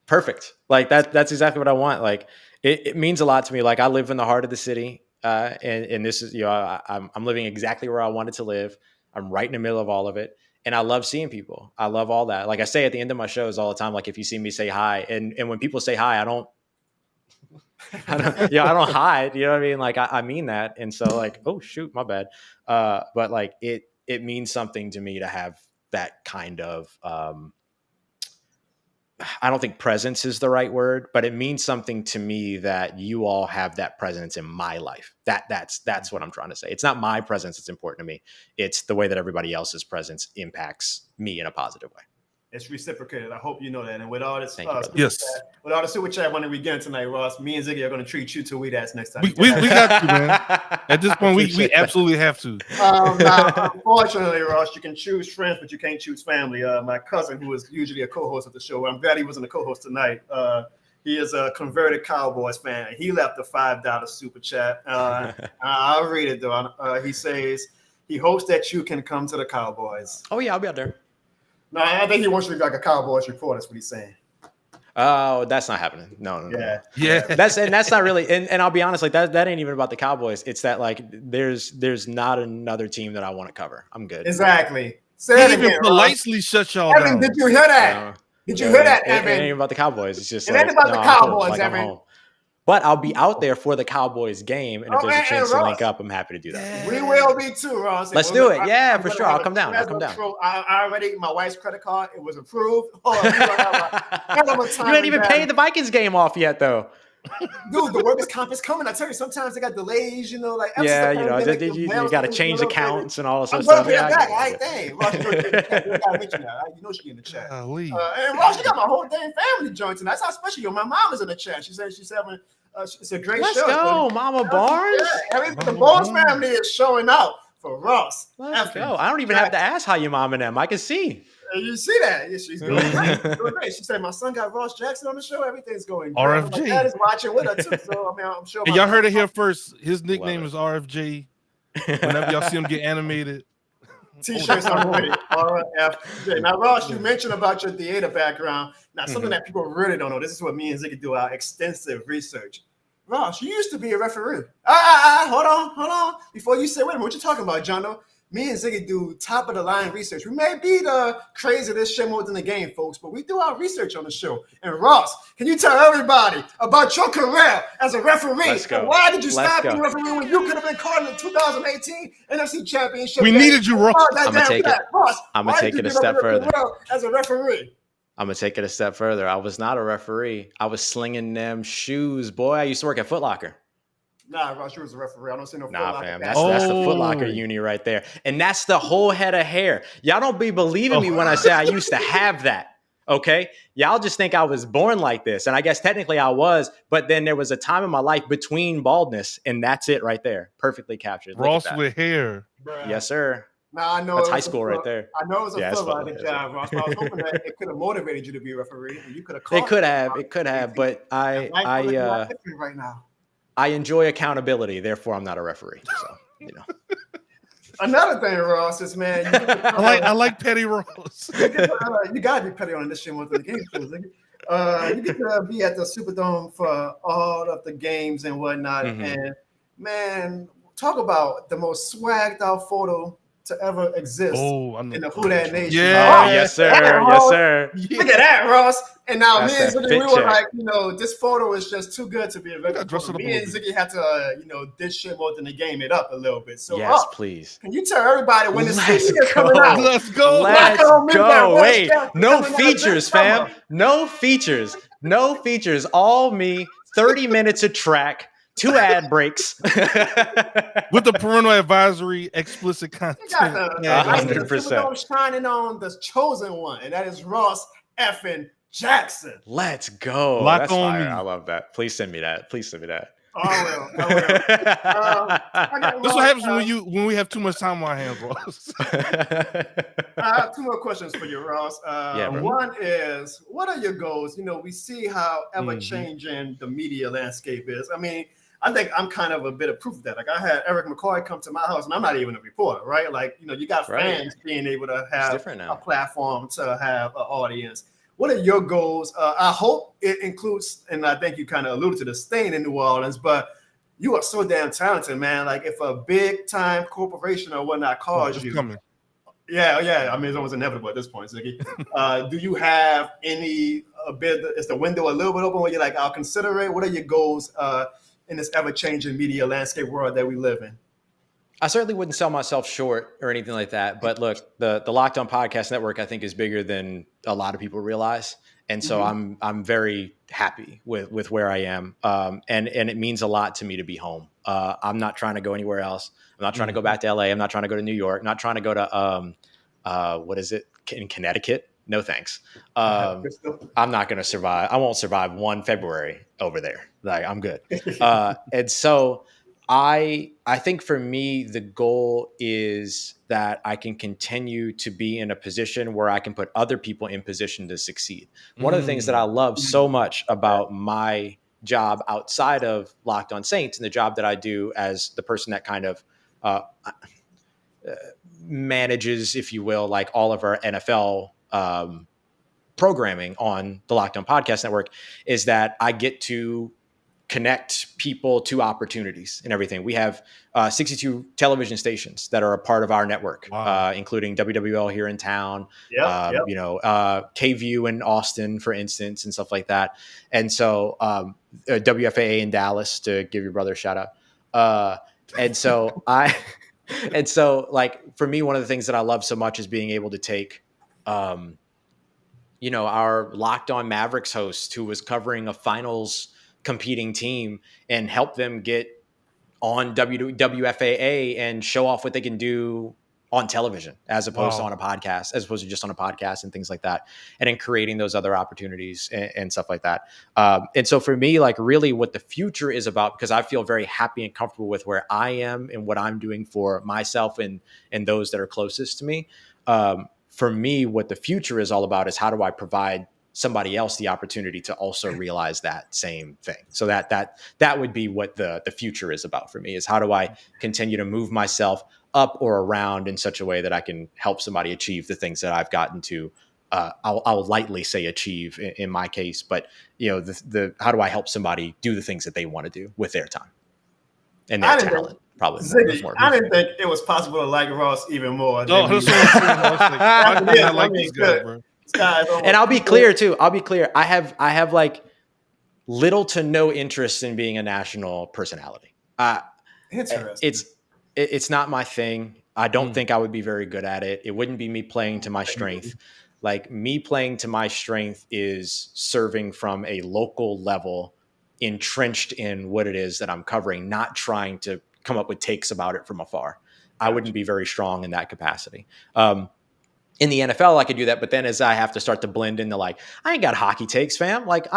Perfect. Like that's exactly what I want. Like it means a lot to me. Like I live in the heart of the city. And this is, I'm living exactly where I wanted to live. I'm right in the middle of all of it. And I love seeing people. I love all that. Like I say at the end of my shows all the time, like if you see me, say hi. And when people say hi, I don't hide, you know what I mean? Like I mean that. And so like, oh shoot, my bad. But like it means something to me to have that kind of, I don't think presence is the right word, but it means something to me that you all have that presence in my life. That's what I'm trying to say. It's not my presence that's important to me. It's the way that everybody else's presence impacts me in a positive way. It's reciprocated. I hope you know that. And with all this, with all the super chat money we get tonight, Ross, me and Ziggy are going to treat you to Weedax next time. We got to, man. At this point, we absolutely have to. Now, unfortunately, Ross, you can choose friends, but you can't choose family. My cousin, who is usually a co-host of the show, I'm glad he wasn't a co-host tonight. He is a converted Cowboys fan. He left a $5 super chat. I'll read it, though. He says he hopes that you can come to the Cowboys. Oh, yeah, I'll be out there. No, I think he wants you to be like a Cowboys reporter. That's what he's saying. Oh, that's not happening. No. Yeah. That's not really. And I'll be honest, like that ain't even about the Cowboys. It's that like there's not another team that I want to cover. I'm good. Exactly. Say it again. Politely shut y'all Evan, down. did you hear that? Did you hear that, Evan? It ain't even about the Cowboys. It's just it ain't about the Cowboys, Evan. But I'll be out there for the Cowboys game, and if there's a chance to link up, I'm happy to do that. We will be too, Ross. Let's do it. Yeah, for sure. I'll come down. I already my wife's credit card. It was approved. You ain't even paid the Vikings game off yet, though. Dude, the workers' comp is coming. I tell you, sometimes they got delays. You got to change accounts and all this stuff. I'm working back. I think Ross, you know she in the chat. And Ross, you got my whole damn family joined tonight. That's how special you. My mom is in the chat. She said she's having. It's a great show. Let's go, Mama Barnes. The Barnes family is showing out for Ross. Let's go. I don't even have to ask how your mom and them. I can see. You see that? Yeah, she's doing great. She said, "My son got Ross Jackson on the show. Everything's going great." RFJ. My dad is watching with her too, so I'm sure. Y'all heard it here first. His nickname is RFJ. Whenever y'all see him get animated, T-shirts on with it. RFJ. Now, Ross, you mentioned about your theater background. Now, something that people really don't know. This is what me and Ziggy do our extensive research. Ross, you used to be a referee. Hold on. Before you say, wait a minute, what you talking about, Jono? Me and Ziggy do top of the line research. We may be the craziest shit more than the game, folks, but we do our research on the show. And Ross, can you tell everybody about your career as a referee? Let's go. Why did you stop being a referee when you could have been caught in the 2018 NFC Championship? We needed you, Ross. I'm gonna take it. Ross, I'm gonna take it a step further. As a referee. I'm gonna take it a step further. I was not a referee. I was slinging them shoes, boy. I used to work at Foot Locker. Nah, Ross, you was a referee. I don't see no Foot Nah, Locker. fam. That's the Foot Locker uni right there. And that's the whole head of hair. Y'all don't be believing me when I say I used to have that. Okay? Y'all just think I was born like this. And I guess technically I was, but then there was a time in my life between baldness, and that's it right there. Perfectly captured. Ross with hair. Bruh. Yes, sir. Nah, I know that's high school right there. I know it was a Foot Locker job, Ross. I was hoping that it could have motivated you to be a referee. And you could have called It could have, but right now. I enjoy accountability, therefore I'm not a referee. So, Another thing, Ross, is man, I like petty Ross. You gotta be petty on this shit more than the game. You get to be at the Superdome for all of the games and whatnot. And man, talk about the most swagged out photo to ever exist I know. in the Who That Nation. Yeah. Oh, yes, sir. Yes, sir. Look at that, Ross. And now That's me and that Ziggy, fit we were check. like, this photo is just too good to be a regular dress photo. it up a Me and little Ziggy had to, dish shit more than to game it up a little bit. So, Yes, please. can you tell everybody when the Let's CD is coming out? go. Let's go. Let's Rock on me, that go. Ross Wait, Jackson no coming out features, this fam. summer. No features. No features. All me. 30 minutes a track. 2 ad breaks. With the parental advisory, explicit You got content. the Yeah, I see the 100%. Superdome shining on the chosen one, and that is Ross effing Jackson. Let's go. Lock That's on fire. me. I love that. Please send me that. Please send me that. I will. I got That's Ross, what happens when we have too much time on our hands, Ross. I have 2 more questions for you, Ross. Bro. One is, what are your goals? We see how ever-changing the media landscape is. I mean, I think I'm kind of a bit of proof of that. Like, I had Eric McCoy come to my house, and I'm not even a reporter, right? Like, you got fans being able to have a platform to have an audience. What are your goals? I hope it includes, and I think you kind of alluded to this, staying in New Orleans, but you are so damn talented, man. Like, if a big-time corporation or whatnot calls you, coming. Yeah. I mean, it's almost inevitable at this point, Ziggy. Do you have any bit? Is the window a little bit open where you're like, I'll consider it? What are your goals in this ever-changing media landscape world that we live in? I certainly wouldn't sell myself short or anything like that. But look, the Locked On Podcast Network, I think, is bigger than a lot of people realize. And so I'm very happy with where I am. And it means a lot to me to be home. I'm not trying to go anywhere else. I'm not trying to go back to LA. I'm not trying to go to New York. I'm not trying to go to, what is it, in Connecticut? No, thanks. I'm not going to survive. I won't survive 1 February over there. Like, I'm good. And so I think for me, the goal is that I can continue to be in a position where I can put other people in position to succeed. One of the things that I love so much about my job outside of Locked On Saints and the job that I do as the person that kind of manages, if you will, like all of our NFL programming on the Locked On Podcast Network is that I get to connect people to opportunities and everything. We have 62 television stations that are a part of our network, including WWL here in town, KVU in Austin, for instance, and stuff like that. And so WFAA in Dallas, to give your brother a shout out. And so like for me, one of the things that I love so much is being able to take our Locked On Mavericks host who was covering a finals competing team and help them get on WFAA and show off what they can do on television as opposed to on a podcast, as opposed to just on a podcast and things like that. And in creating those other opportunities and stuff like that. And so for me, like really what the future is about, because I feel very happy and comfortable with where I am and what I'm doing for myself and those that are closest to me. For me, what the future is all about is how do I provide somebody else the opportunity to also realize that same thing. So that would be what the future is about for me, is how do I continue to move myself up or around in such a way that I can help somebody achieve the things that I've gotten to. I'll lightly say achieve in my case, but the how do I help somebody do the things that they want to do with their time and their talent? Probably Ziggy, more. I didn't think it was possible to like Ross even more. No, that's what I'm saying. I like this guy, bro. And I'll be clear too. I have like little to no interest in being a national personality. Interesting. It's not my thing. I don't think I would be very good at it. It wouldn't be me playing to my strength. Like me playing to my strength is serving from a local level, entrenched in what it is that I'm covering, not trying to come up with takes about it from afar. I wouldn't be very strong in that capacity. In the NFL, I could do that, but then as I have to start to blend into like, I ain't got hockey takes, fam. Like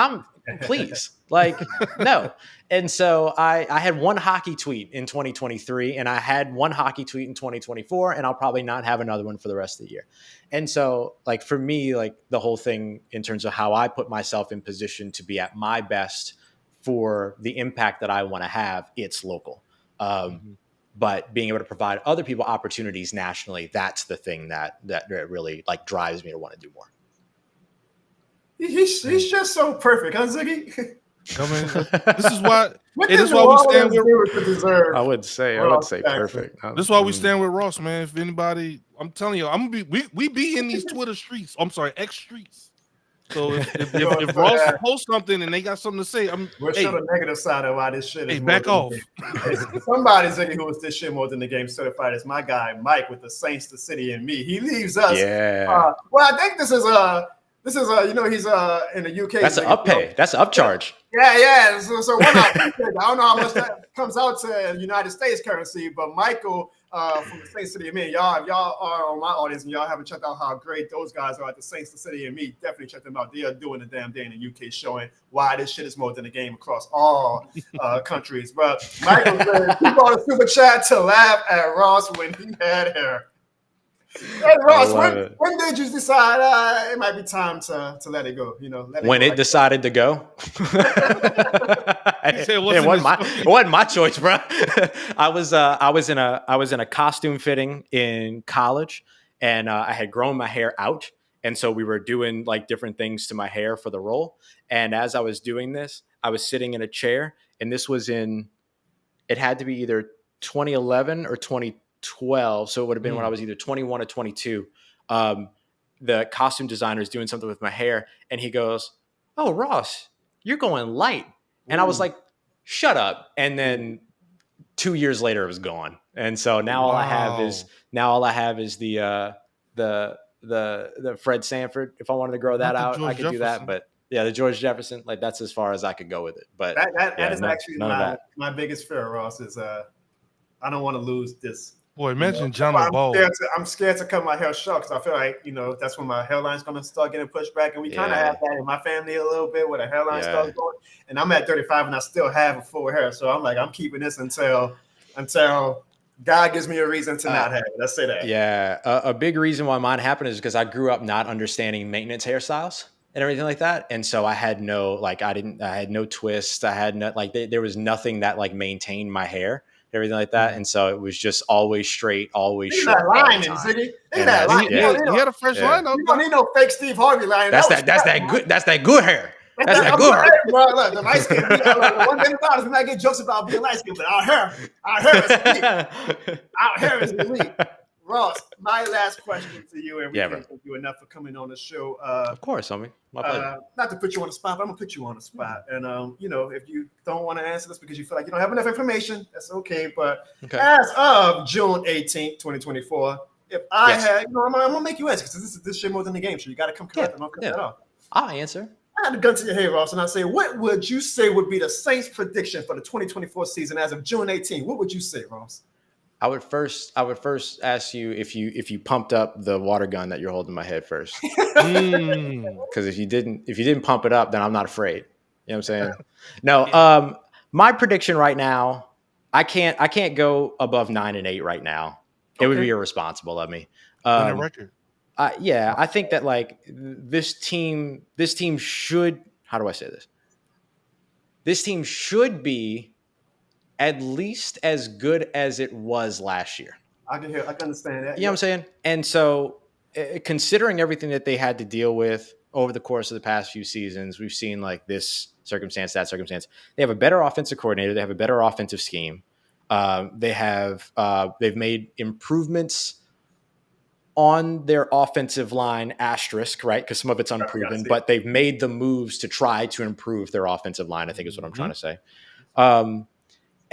please, like, no. And so I had one hockey tweet in 2023 and I had one hockey tweet in 2024, and I'll probably not have another one for the rest of the year. And so like for me, like the whole thing in terms of how I put myself in position to be at my best for the impact that I want to have, it's local. But being able to provide other people opportunities nationally, that's the thing that really like drives me to want to do more. He's just so perfect, huh, Ziggy? I mean, this is why. What Hey, did this is New why we stand Orleans with. do to deserve? I would say Ross Jackson? perfect. This is why we stand with Ross, man. If anybody, I'm telling you, I'm gonna be. We be in these Twitter streets. I'm sorry, X streets. So if Ross posts something and they got something to say, We'll show the negative side of why this shit is. Hey, back off. Hey, somebody's thinking who was this shit more than the game certified. It's my guy Mike with the Saints, the City, and me. He leaves us. Yeah. Well, I think this is he's in the UK. That's an up pay. That's an upcharge. Yeah. So why not? I don't know how much that comes out to United States currency, but Michael from the Saints, City, and me, y'all are on my audience, and y'all haven't checked out how great those guys are at the Saints, the City, and me. Definitely check them out. They are doing the damn day in the UK, showing why this shit is more than a game across all countries. But Michael said he brought a super chat to laugh at Ross when he had hair. Hey Ross, when did you decide it might be time to let it go? When it decided to go. It wasn't my choice, bro. I was in a costume fitting in college, and I had grown my hair out, and so we were doing like different things to my hair for the role. And as I was doing this, I was sitting in a chair, and this was it had to be either 2011 or 2012, so it would have been when I was either 21 or 22. The costume designer is doing something with my hair, and he goes, "Oh, Ross, you're going light." And I was like, "Shut up!" And then 2 years later, it was gone. And so now all I have is the Fred Sanford. If I wanted to grow that out, I could do that. But yeah, the George Jefferson, like that's as far as I could go with it. But that is actually my biggest fear, Ross. Is I don't want to lose this. Boy, imagine Jono bald. I'm scared to cut my hair short because I feel like, that's when my hairline's going to start getting pushed back. And we kind of have that in my family a little bit where the hairline starts going. And I'm at 35 and I still have a full hair. So I'm like, I'm keeping this until God gives me a reason to not have it. Let's say that. Yeah. A big reason why mine happened is because I grew up not understanding maintenance hairstyles and everything like that. And so I had no, I had no twist. I had no, there was nothing that maintained my hair. Everything like that, and so it was just always straight, always short. That line, Ziggy. That line. He had a fresh line. You don't need no fake Steve Harvey line. That's that good. That's that good hair. That's that good hair. Bro, look, the light skin. One thing about us, we might get jokes about being light skin, but our hair is elite. Our hair is elite. Ross, my last question to you, and we can't thank you enough for coming on the show. Of course, homie. My pleasure. Not to put you on the spot, but I'm gonna put you on the spot. And if you don't want to answer this because you feel like you don't have enough information, that's okay. But as of June 18th, 2024, if I had, I'm gonna make you answer because this shit more than the game show. You got to come correct. I'm gonna cut that off. I'll answer. I had a gun to your head, Ross, and I say, what would you say would be the Saints' prediction for the 2024 season as of June 18th? What would you say, Ross? I would first ask you if you pumped up the water gun that you're holding in my head first. Because if you didn't pump it up, then I'm not afraid. You know what I'm saying? No. My prediction right now, I can't go above 9-8 right now. It would be irresponsible of me. Record. I think that this team should. How do I say this? This team should be at least as good as it was last year. I can understand that. You know what I'm saying? And so considering everything that they had to deal with over the course of the past few seasons, we've seen this circumstance, that circumstance. They have a better offensive coordinator. They have a better offensive scheme. They've made improvements on their offensive line, asterisk, right? Because some of it's unproven, but they've made the moves to try to improve their offensive line, I think is what I'm trying to say.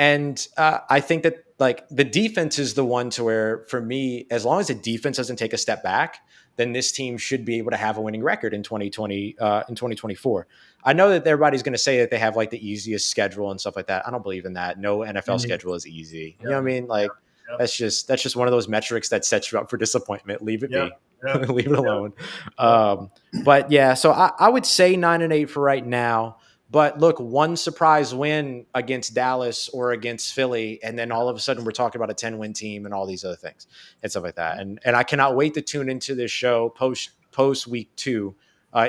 And I think that the defense is the one to where, for me, as long as the defense doesn't take a step back, then this team should be able to have a winning record in 2024. I know that everybody's going to say that they have the easiest schedule and stuff like that. I don't believe in that. No NFL schedule is easy. You know what I mean? That's just one of those metrics that sets you up for disappointment. Leave it be. Leave it alone. But yeah, so I would say 9-8 for right now. But look, one surprise win against Dallas or against Philly, and then all of a sudden we're talking about a 10-win team and all these other things and stuff like that. And I cannot wait to tune into this show post week 2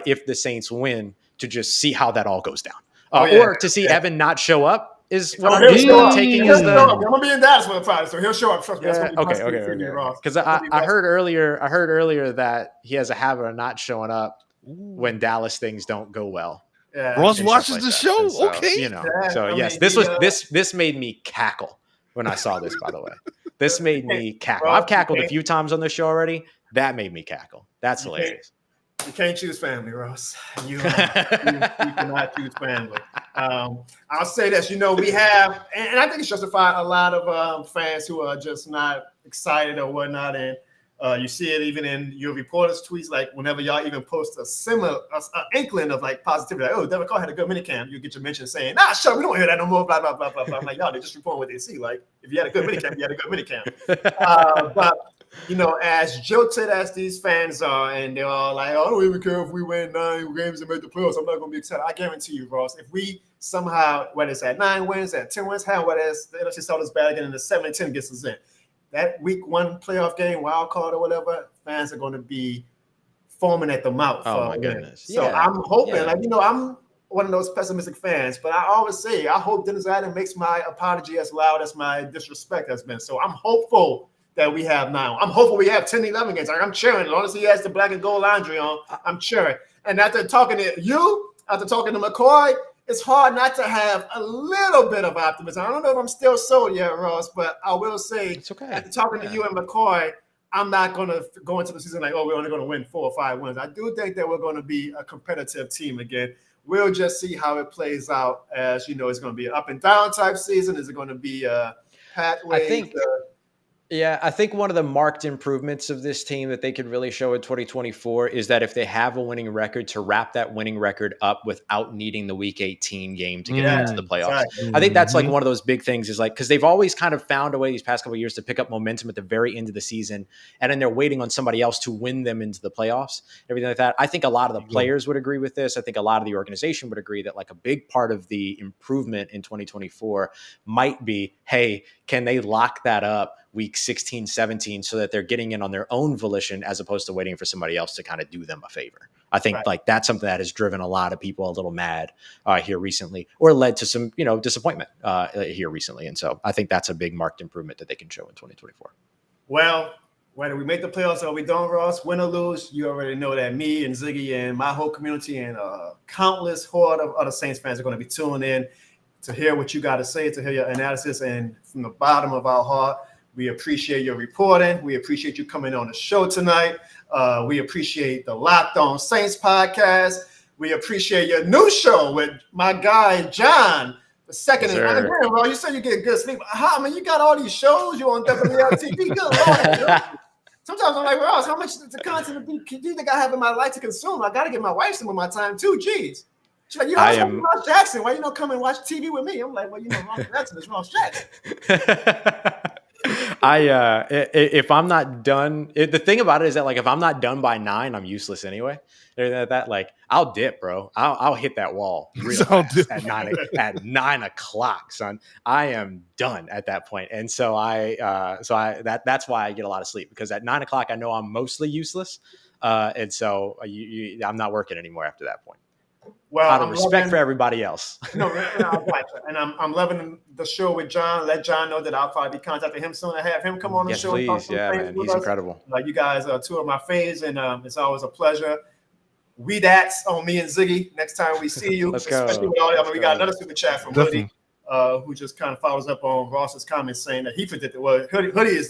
if the Saints win to just see how that all goes down. Or to see Evan not show up is what I'm taking as the. I'm gonna be in Dallas for the Friday, so he'll show up. Trust me. Okay. Because I heard earlier that he has a habit of not showing up when Dallas things don't go well. Yeah. Ross and watches stuff like the that. show. And so, Okay. Yeah, So I yes, mean, this made me cackle when I saw this. By the way, this made me cackle. Ross, I've cackled a few times on the show already. That made me cackle. That's hilarious. You can't choose family, Ross. You cannot choose family. I'll say this, we have, and I think it's justified, a lot of fans who are just not excited or whatnot. And you see it even in your reporters' tweets, like whenever y'all even post a similar inkling of like positivity, like, oh, Devin Carr had a good minicamp, you get your mention saying, nah, shut up, we don't hear that no more, blah, blah, blah, blah, blah. I'm like, y'all, they just reporting what they see. Like, if you had a good minicamp, you had a good minicamp. But as jilted as these fans are, and they're all like, oh, I don't even care if we win 9 games and make the playoffs, I'm not going to be excited. I guarantee you, Ross, if we somehow, whether it's at 9 wins, at 10 wins, whether it's the NFC South is bad again and the 7-10 gets us in, that week 1 playoff game, wild card or whatever, fans are going to be foaming at the mouth. Oh, my goodness. So I'm hoping, I'm one of those pessimistic fans, but I always say, I hope Dennis Allen makes my apology as loud as my disrespect has been. So I'm hopeful that we have 9. I'm hopeful we have 10, 11 games. I'm cheering. As long as he has the black and gold laundry on, I'm cheering. And after talking to McCoy, it's hard not to have a little bit of optimism. I don't know if I'm still sold yet, Ross, but I will say, it's okay. After talking to you and McCoy, I'm not going to go into the season like, oh, we're only going to win 4 or 5 wins. I do think that we're going to be a competitive team again. We'll just see how it plays out. As you know, it's going to be an up and down type season. Is it going to be a pathway? I think one of the marked improvements of this team that they could really show in 2024 is that if they have a winning record, to wrap that winning record up without needing the Week 18 game to get into the playoffs. Exactly. I think that's like one of those big things, is like, because they've always kind of found a way these past couple of years to pick up momentum at the very end of the season, and then they're waiting on somebody else to win them into the playoffs, everything like that. I think a lot of the players would agree with this. I think a lot of the organization would agree that like a big part of the improvement in 2024 might be, hey, can they lock that up week 16, 17, so that they're getting in on their own volition as opposed to waiting for somebody else to kind of do them a favor. I think like that's something that has driven a lot of people a little mad here recently, or led to some, disappointment here recently. And so I think that's a big marked improvement that they can show in 2024. Well, whether we make the playoffs or we don't, Ross, win or lose, you already know that me and Ziggy and my whole community and countless horde of other Saints fans are going to be tuning in to hear what you got to say, to hear your analysis. And from the bottom of our heart, we appreciate your reporting. We appreciate you coming on the show tonight. We appreciate the Locked On Saints podcast. We appreciate your new show with my guy, John, the second. Again, bro, you said you get good sleep. You got all these shows. You're on WLTV. Good Lord. Sometimes I'm like, Ross, how much the content do you think I have in my life to consume? I got to give my wife some of my time too. Jeez. She's like, Ross Jackson. Why you don't come and watch TV with me? I'm like, well, Ross Jackson is Ross Jackson. If I'm not done, the thing about it is that like if I'm not done by 9, I'm useless anyway. That like I'll dip, bro. I'll hit that wall real fast at 9 o'clock, son. I am done at that point, and so that's why I get a lot of sleep, because at 9 o'clock I know I'm mostly useless, and so I'm not working anymore after that point. Well, out of respect for everybody else. And I'm loving the show with John. Let John know that I'll probably be contacting him soon to have him come on the show. Please. Yeah, man. He's incredible. You guys are 2 of my faves, and it's always a pleasure. That's on me and Ziggy next time we see you. Let's go. Especially with all y'all. We got another super chat from Hoodie, who just kind of follows up on Ross's comments, saying that he predicted. Well, Hoodie is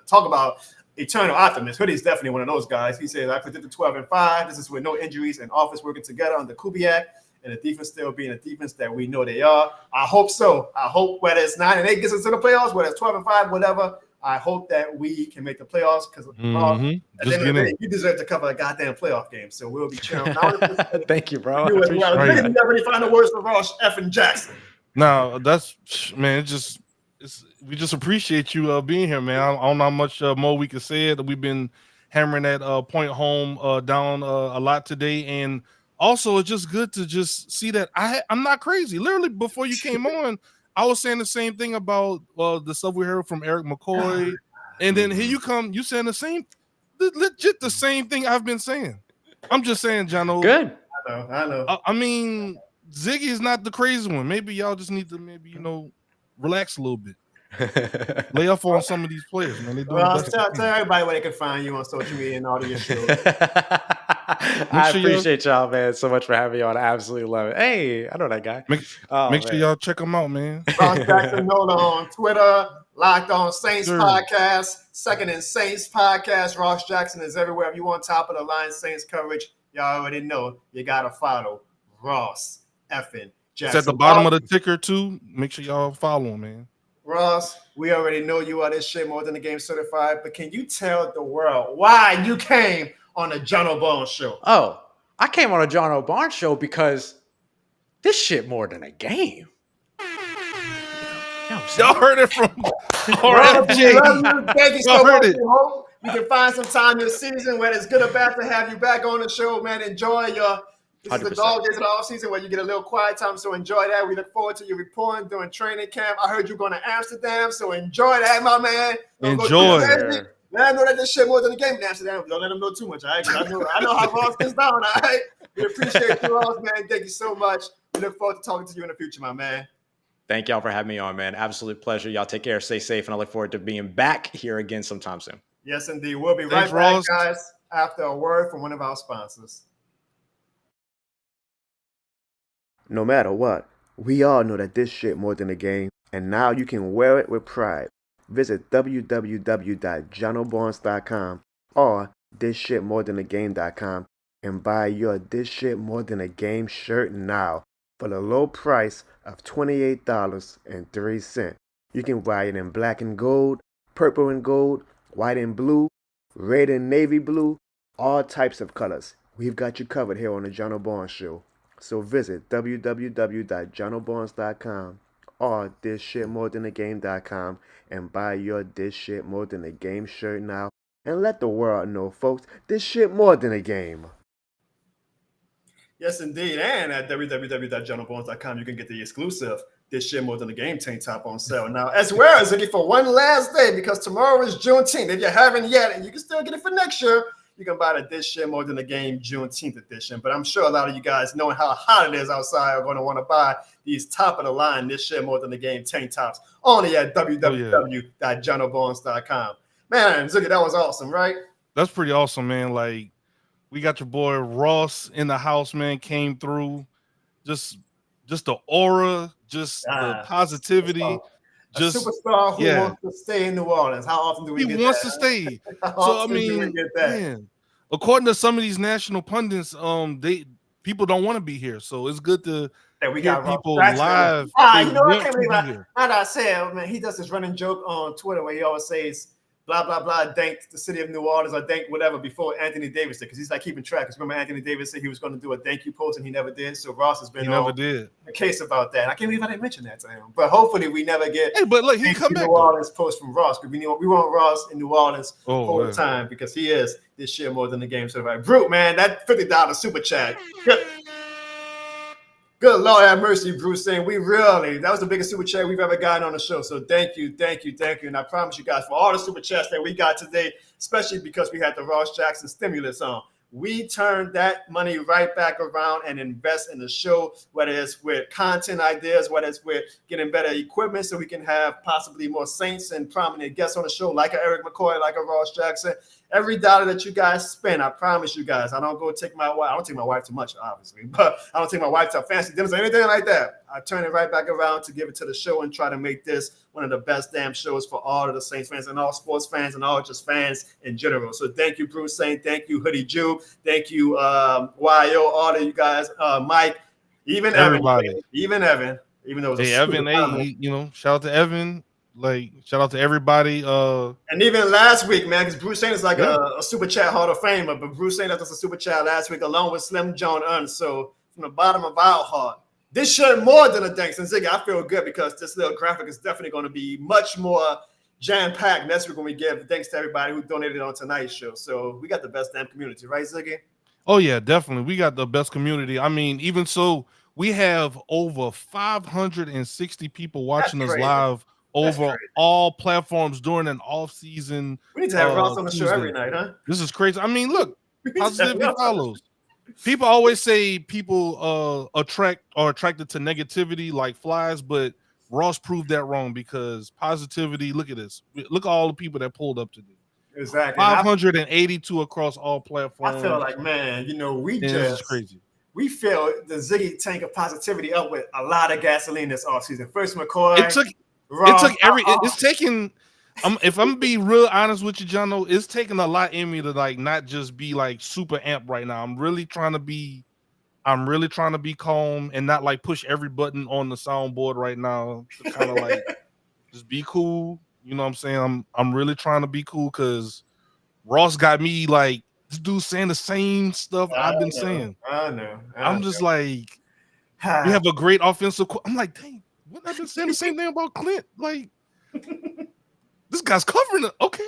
talk about eternal optimist. Hoodie is definitely one of those guys. He says, I predicted 12-5. This is with no injuries and offense working together under Kubiak, and the defense still being a defense that we know they are. I hope so. I hope whether it's 9-8 gets us to the playoffs, whether it's 12-5, whatever, I hope that we can make the playoffs, because at the end of the day, you deserve to cover a goddamn playoff game. So we'll be cheering. Thank you, bro. You never really find the words for Ross effing Jackson. No, we just appreciate you being here, man. I don't know how much more we can say it. We've been hammering that point home down a lot today, and also it's just good to just see that I'm not crazy. Literally, before you came on, I was saying the same thing about the stuff we heard from Eric McCoy, and then here you come, you saying legit the same thing I've been saying. I'm just saying, Jono. Good. I know. I mean, Ziggy is not the crazy one. Maybe y'all just need to relax a little bit. Lay off on some of these players, man. Tell everybody where they can find you on social media and all of your shows. I appreciate y'all, man, so much for having me on. I absolutely love it. Hey, I know that guy. Make sure y'all check him out, man. Ross Jackson Nola on Twitter, Locked On Saints Sure. Podcast, Second and Saints Podcast. Ross Jackson is everywhere. If you want top of the line Saints coverage, y'all already know you gotta follow Ross effing Jackson. It's at the bottom of the ticker too. Make sure y'all follow him, man. Ross, we already know you are this shit more than the game certified, but can you tell the world why you came on the Jono Barnes show? Oh, I came on a Jono Barnes show because this shit more than a game. Y'all heard it from RFJ. Thank you so much. It. Hope we can find some time this season, whether it's good or bad, to have you back on the show, man. Enjoy your. This 100%. Is the dog days of the offseason where you get a little quiet time, so enjoy that. We look forward to you reporting during training camp. I heard you're going to Amsterdam, so enjoy that, my man. Enjoy. Let them know that this shit more than the game in Amsterdam. Don't let them know too much, all right? I know how Ross gets down, all right? We appreciate you, Ross, man. Thank you so much. We look forward to talking to you in the future, my man. Thank y'all for having me on, man. Absolute pleasure. Y'all take care, stay safe, and I look forward to being back here again sometime soon. Yes, indeed. We'll be right back, guys, after a word from one of our sponsors. No matter what, we all know that this shit more than a game, and now you can wear it with pride. Visit www.jonobarnes.com or thisshitmorethanagame.com and buy your This Shit More Than a Game shirt now for the low price of $28.03. You can buy it in black and gold, purple and gold, white and blue, red and navy blue, all types of colors. We've got you covered here on the Jono Barnes Show. So visit www.jonobarnes.com or thisshitmorethanagame.com and buy your This Shit More Than a Game shirt now and let the world know, folks, this shit more than a game. Yes, indeed. And at www.jonobarnes.com, you can get the exclusive This Shit More Than a Game tank top on sale now, as well as looking for one last day because tomorrow is Juneteenth. If you haven't yet, and you can still get it for next year, you can buy the This Shit More Than a Game Juneteenth edition. But I'm sure a lot of you guys, knowing how hot it is outside, are going to want to buy these top of the line This Shit More Than a Game tank tops only at www.jonobarnes.com. Man, Ziggy, that was awesome, right? That's pretty awesome, man. Like, we got your boy Ross in the house, man, came through. Just the aura, just the positivity. Just superstar who wants to stay in New Orleans. How often do we get that? He wants to stay. So I mean, man, according to some of these national pundits, people don't want to be here. So it's good to we hear got people live. You know, I can't believe how I said, man, he does this running joke on Twitter where he always says, blah, blah, blah, thank the city of New Orleans or thank whatever before Anthony Davis did, because he's like keeping track. Because remember, Anthony Davis said he was going to do a thank you post and he never did. So Ross has been on a case about that. I can't believe I didn't mention that to him. But hopefully we never get but look, he come back New Orleans post from Ross, because we want Ross in New Orleans all the time because he is this shit more than the game. So right, Brute, man, that $50 super chat. Good Lord have mercy, Bruce, saying that was the biggest super chat we've ever gotten on the show. So thank you. And I promise you guys, for all the super chats that we got today, especially because we had the Ross Jackson stimulus on, we turn that money right back around and invest in the show, whether it's with content ideas, whether it's with getting better equipment so we can have possibly more Saints and prominent guests on the show, like a Eric McCoy, like a Ross Jackson. Every dollar that you guys spend, I promise you guys, I don't take my wife too much, obviously, but I don't take my wife to fancy dinners or anything like that. I turn it right back around to give it to the show and try to make this one of the best damn shows for all of the Saints fans and all sports fans and all just fans in general. So thank you, Bruce Saint. Thank you, Hoodie Jew. Thank you, YO, all of you guys, Mike, even everybody. Even Evan, even though it was Evan, shout out to Evan. Like, shout out to everybody. And even last week, man, because Bruce Saint is like a Super Chat Hall of Famer, but Bruce Saint does a Super Chat last week along with Slim John Unn. So from the bottom of our heart, this shirt more than a thanks. And Ziggy, I feel good because this little graphic is definitely going to be much more jam-packed next week when we give thanks to everybody who donated on tonight's show. So we got the best damn community, right, Ziggy? Oh, yeah, definitely. We got the best community. I mean, even so, we have over 560 people watching us live over all platforms during an off-season. We need to have Ross on the show every night, huh? This is crazy. I mean, look, positivity follows. People always say people attracted to negativity like flies, but Ross proved that wrong because positivity, look at this. Look at all the people that pulled up today. Exactly. And 582 across all platforms. I feel like, man, this is crazy. We filled the Ziggy tank of positivity up with a lot of gasoline this offseason. First McCoy. It's taking. If I'm being real honest with you, Jono, it's taking a lot in me to like not just be like super amped right now. I'm really trying to be calm and not like push every button on the soundboard right now to kind of like just be cool. You know what I'm saying? I'm really trying to be cool because Ross got me like this dude saying the same stuff I've been saying. I know. I'm just like, we have a great offensive. I'm like, dang, what I've been saying the same thing about Clint. Like, this guy's covering it. Okay.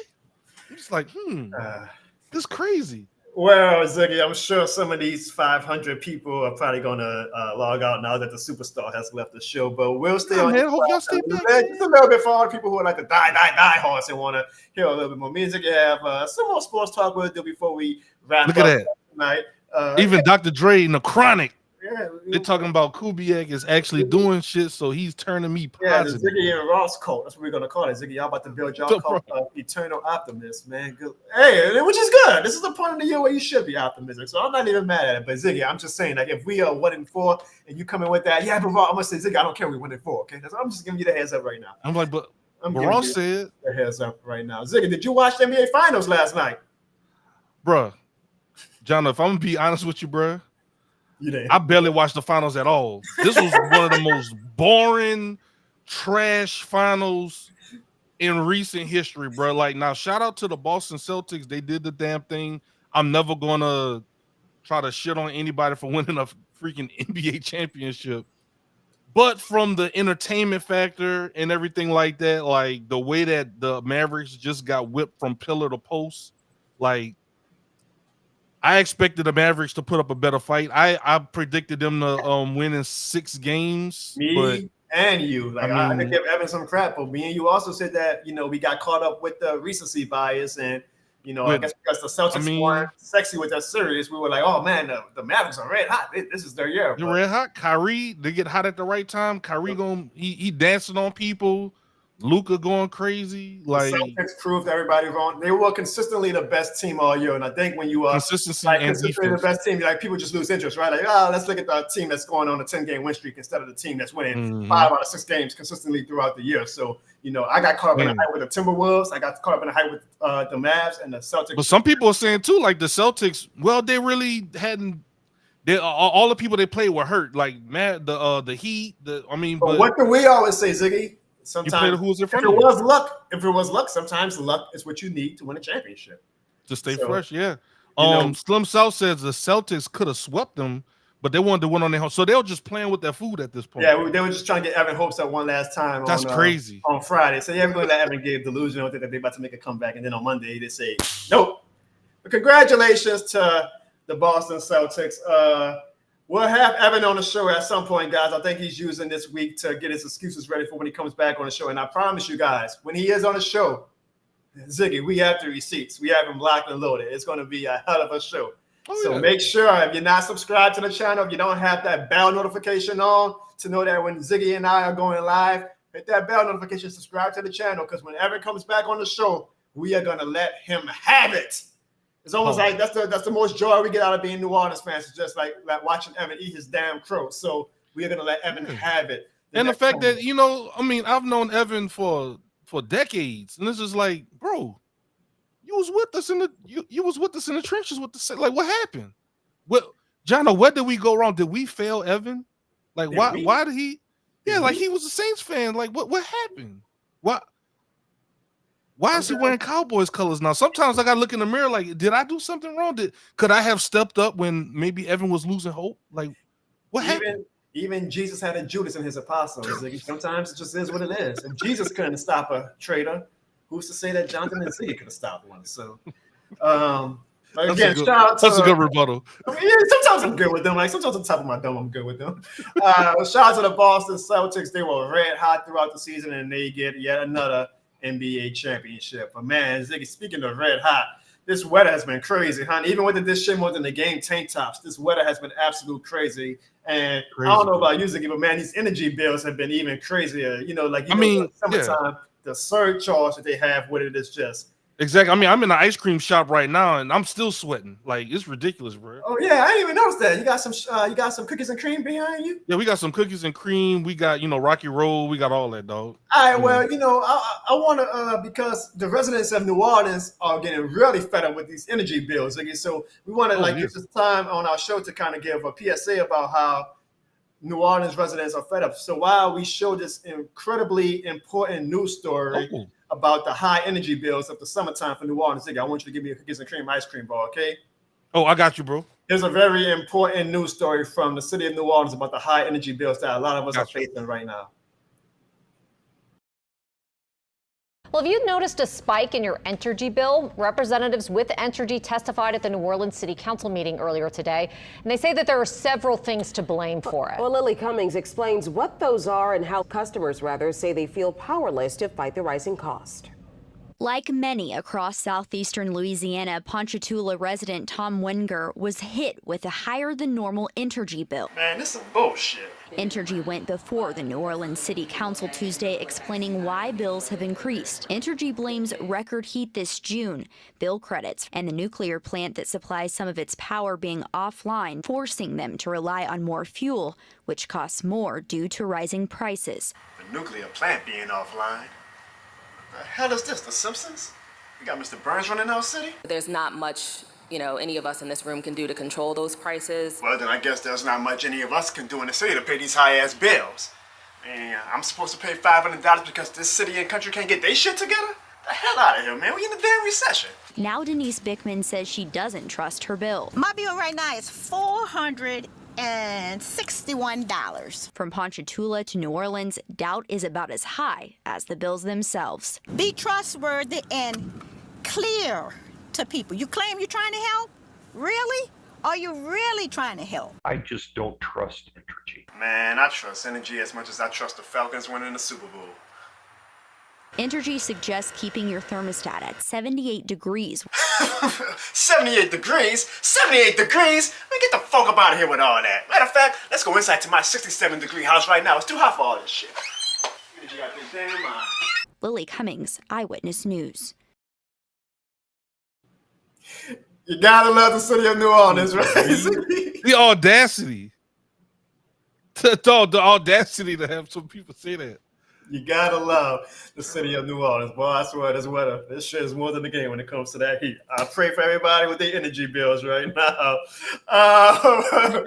I'm just like, this is crazy. Well, Ziggy, I'm sure some of these 500 people are probably going to log out now that the superstar has left the show, but we'll stay on. Man, hope y'all stay back. Just a little bit for all the people who are like the die horse and want to hear a little bit more. Me and Ziggy have some more sports talk we'll do before we wrap up tonight. Even Dr. Dre and the Chronic. Yeah, they're talking about Kubiak is actually doing shit, so he's turning me positive. Yeah, the Ziggy and Ross cult. That's what we're gonna call it. Ziggy, y'all about to build y'all cult of eternal optimists, man. Good. Hey, which is good. This is the point of the year where you should be optimistic. So I'm not even mad at it. But Ziggy, I'm just saying, like, if we are 1-4 and you come in with that, yeah, but Ross, I'm gonna say, Ziggy, I don't care. We 1-4. Okay, I'm just giving you the heads up right now. I'm like, but Ross said the heads up right now. Ziggy, did you watch the NBA Finals last night, bruh? John, if I'm gonna be honest with you, bruh. I barely watched the finals at all. This was one of the most boring, trash finals in recent history, bro. Like, now, shout out to the Boston Celtics. They did the damn thing. I'm never gonna try to shit on anybody for winning a freaking NBA championship. But from the entertainment factor and everything like that, like the way that the Mavericks just got whipped from pillar to post, like, I expected the Mavericks to put up a better fight. I predicted them to win in 6 games. Me and you. Like, I could give Evan some crap, but me and you also said that, we got caught up with the recency bias and, I guess because the Celtics weren't sexy with that series, we were like, oh, man, the Mavericks are red hot. This is their year. They're red hot. Kyrie, they get hot at the right time. Kyrie he dancing on people. Luka going crazy. Like, the Celtics proved everybody wrong. They were consistently the best team all year, and I think when you are consistently the best team, like, people just lose interest, right? Like, let's look at the team that's going on a 10-game win streak instead of the team that's winning 5 out of 6 games consistently throughout the year. So, I got caught up in the hype with the Timberwolves. I got caught up in the hype with the Mavs and the Celtics. But some people are saying too, like the Celtics. Well, they really hadn't. All the people they played were hurt. Like the Heat. But what do we always say, Ziggy? Sometimes if it was luck, sometimes luck is what you need to win a championship. To stay fresh, yeah. Slim South says the Celtics could have swept them, but they wanted to win on their home. So they were just playing with their food at this point. Yeah, they were just trying to get Evan hopes up one last time. That's crazy. On Friday. So yeah, we're going to let Evan get delusional that they're about to make a comeback. And then on Monday, they say, nope. But congratulations to the Boston Celtics. We'll have Evan on the show at some point, guys. I think he's using this week to get his excuses ready for when he comes back on the show. And I promise you guys, when he is on the show, Ziggy, we have the receipts. We have him locked and loaded. It's going to be a hell of a show. Make sure, if you're not subscribed to the channel, if you don't have that bell notification on to know that when Ziggy and I are going live, hit that bell notification, subscribe to the channel, because when Evan comes back on the show, we are going to let him have it. It's almost like that's the most joy we get out of being New Orleans fans. It's just like watching Evan eat his damn crow. So we are gonna let Evan have it. And the fact that I've known Evan for decades, and it's just like, bro, you was with us in the trenches with the like. What happened? Jono, where did we go wrong? Did we fail Evan? Like, why did he? Yeah, like he was a Saints fan. Like, what happened? Why is he wearing Cowboys colors now? Sometimes I gotta look in the mirror like, did I do something wrong? Could I have stepped up when maybe Evan was losing hope? Like, what happened? Even Jesus had a Judas in his apostles. Sometimes it just is what it is. If Jesus couldn't stop a traitor, who's to say that Jonathan and Ziggy could have stopped one? So, again, shout out to, that's a good rebuttal. Sometimes I'm good with them. Like, sometimes on top of my dome, I'm good with them. Shout out to the Boston Celtics. They were red hot throughout the season, and they get yet another NBA championship. But man, Ziggy, speaking of red hot, this weather has been crazy, huh? Even with this shit more than the game tank tops, this weather has been absolute crazy. And I don't know about you, Ziggy, but man, these energy bills have been even crazier. Summertime, the surcharge that they have with it is just Exactly. I mean, I'm in the ice cream shop right now, and I'm still sweating. Like it's ridiculous, bro. Oh yeah, I didn't even notice that. You got some cookies and cream behind you. Yeah, we got some cookies and cream. We got Rocky Road. We got all that, dog. All right, well, I want to because the residents of New Orleans are getting really fed up with these energy bills. Okay, so we want to get this time on our show to kind of give a PSA about how New Orleans residents are fed up. So while we show this incredibly important news story about the high energy bills of the summertime for New Orleans, I want you to give me a cookies and cream ice cream bar, okay? Oh, I got you, bro. There's a very important news story from the city of New Orleans about the high energy bills that a lot of us are facing right now. Well, have you noticed a spike in your entergy bill? Representatives with Entergy testified at the New Orleans City Council meeting earlier today, and they say that there are several things to blame for it. Well, Lily Cummings explains what those are and how customers, say they feel powerless to fight the rising cost. Like many across southeastern Louisiana, Ponchatoula resident Tom Wenger was hit with a higher than normal Entergy bill. Man, this is bullshit. Entergy went before the New Orleans City Council Tuesday explaining why bills have increased. Entergy blames record heat this June, bill credits, and the nuclear plant that supplies some of its power being offline, forcing them to rely on more fuel, which costs more due to rising prices. The nuclear plant being offline? The hell is this, The Simpsons? We got Mr. Burns running our city? There's not much, any of us in this room can do to control those prices. Well, then I guess there's not much any of us can do in the city to pay these high-ass bills. Man, I'm supposed to pay $500 because this city and country can't get their shit together? The hell out of here, man. We in a damn recession. Now Denise Bickman says she doesn't trust her bill. My bill right now is $461. From Ponchatoula to New Orleans, doubt is about as high as the bills themselves. Be trustworthy and clear to people. You claim you're trying to help? Really? Are you really trying to help? I just don't trust Entergy. Man, I trust Energy as much as I trust the Falcons winning the Super Bowl. Entergy suggests keeping your thermostat at 78 degrees. 78 degrees? 78 degrees? Man, get the fuck up out of here with all that. Matter of fact, let's go inside to my 67-degree house right now. It's too hot for all this shit. You got this damn mind. Lily Cummings, Eyewitness News. You gotta love the city of New Orleans, right? The audacity. The audacity to have some people say that. You gotta love the city of New Orleans, boy. I swear, this weather, this shit is more than the game when it comes to that heat. I pray for everybody with their energy bills right now. That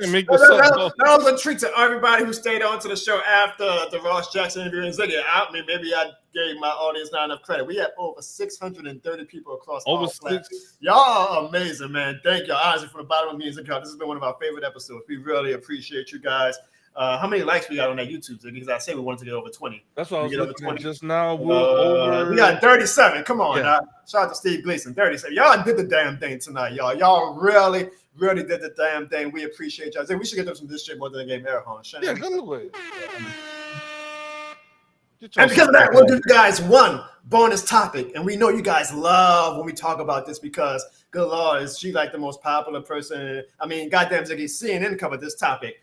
was a treat to everybody who stayed on to the show after the Ross Jackson interview and Ziggy. I mean, maybe I gave my audience not enough credit. We had over 630 people across all platforms. Y'all are amazing, man. Thank y'all. Honestly, from the bottom of me and Ziggy, this has been one of our favorite episodes. We really appreciate you guys. How many likes we got on that YouTube? Because I say we wanted to get over 20. That's what I was looking at just now. We got 37. Come on. Yeah. Shout out to Steve Gleason. 37. Y'all did the damn thing tonight, y'all. Y'all really, really did the damn thing. We appreciate y'all. We should get them some this shit more than they gave air horn. Yeah, good away. And because of that, we'll give you guys one bonus topic. And we know you guys love when we talk about this because, good Lord, is she like the most popular person? I mean, goddamn, Ziggy, CNN covered this topic.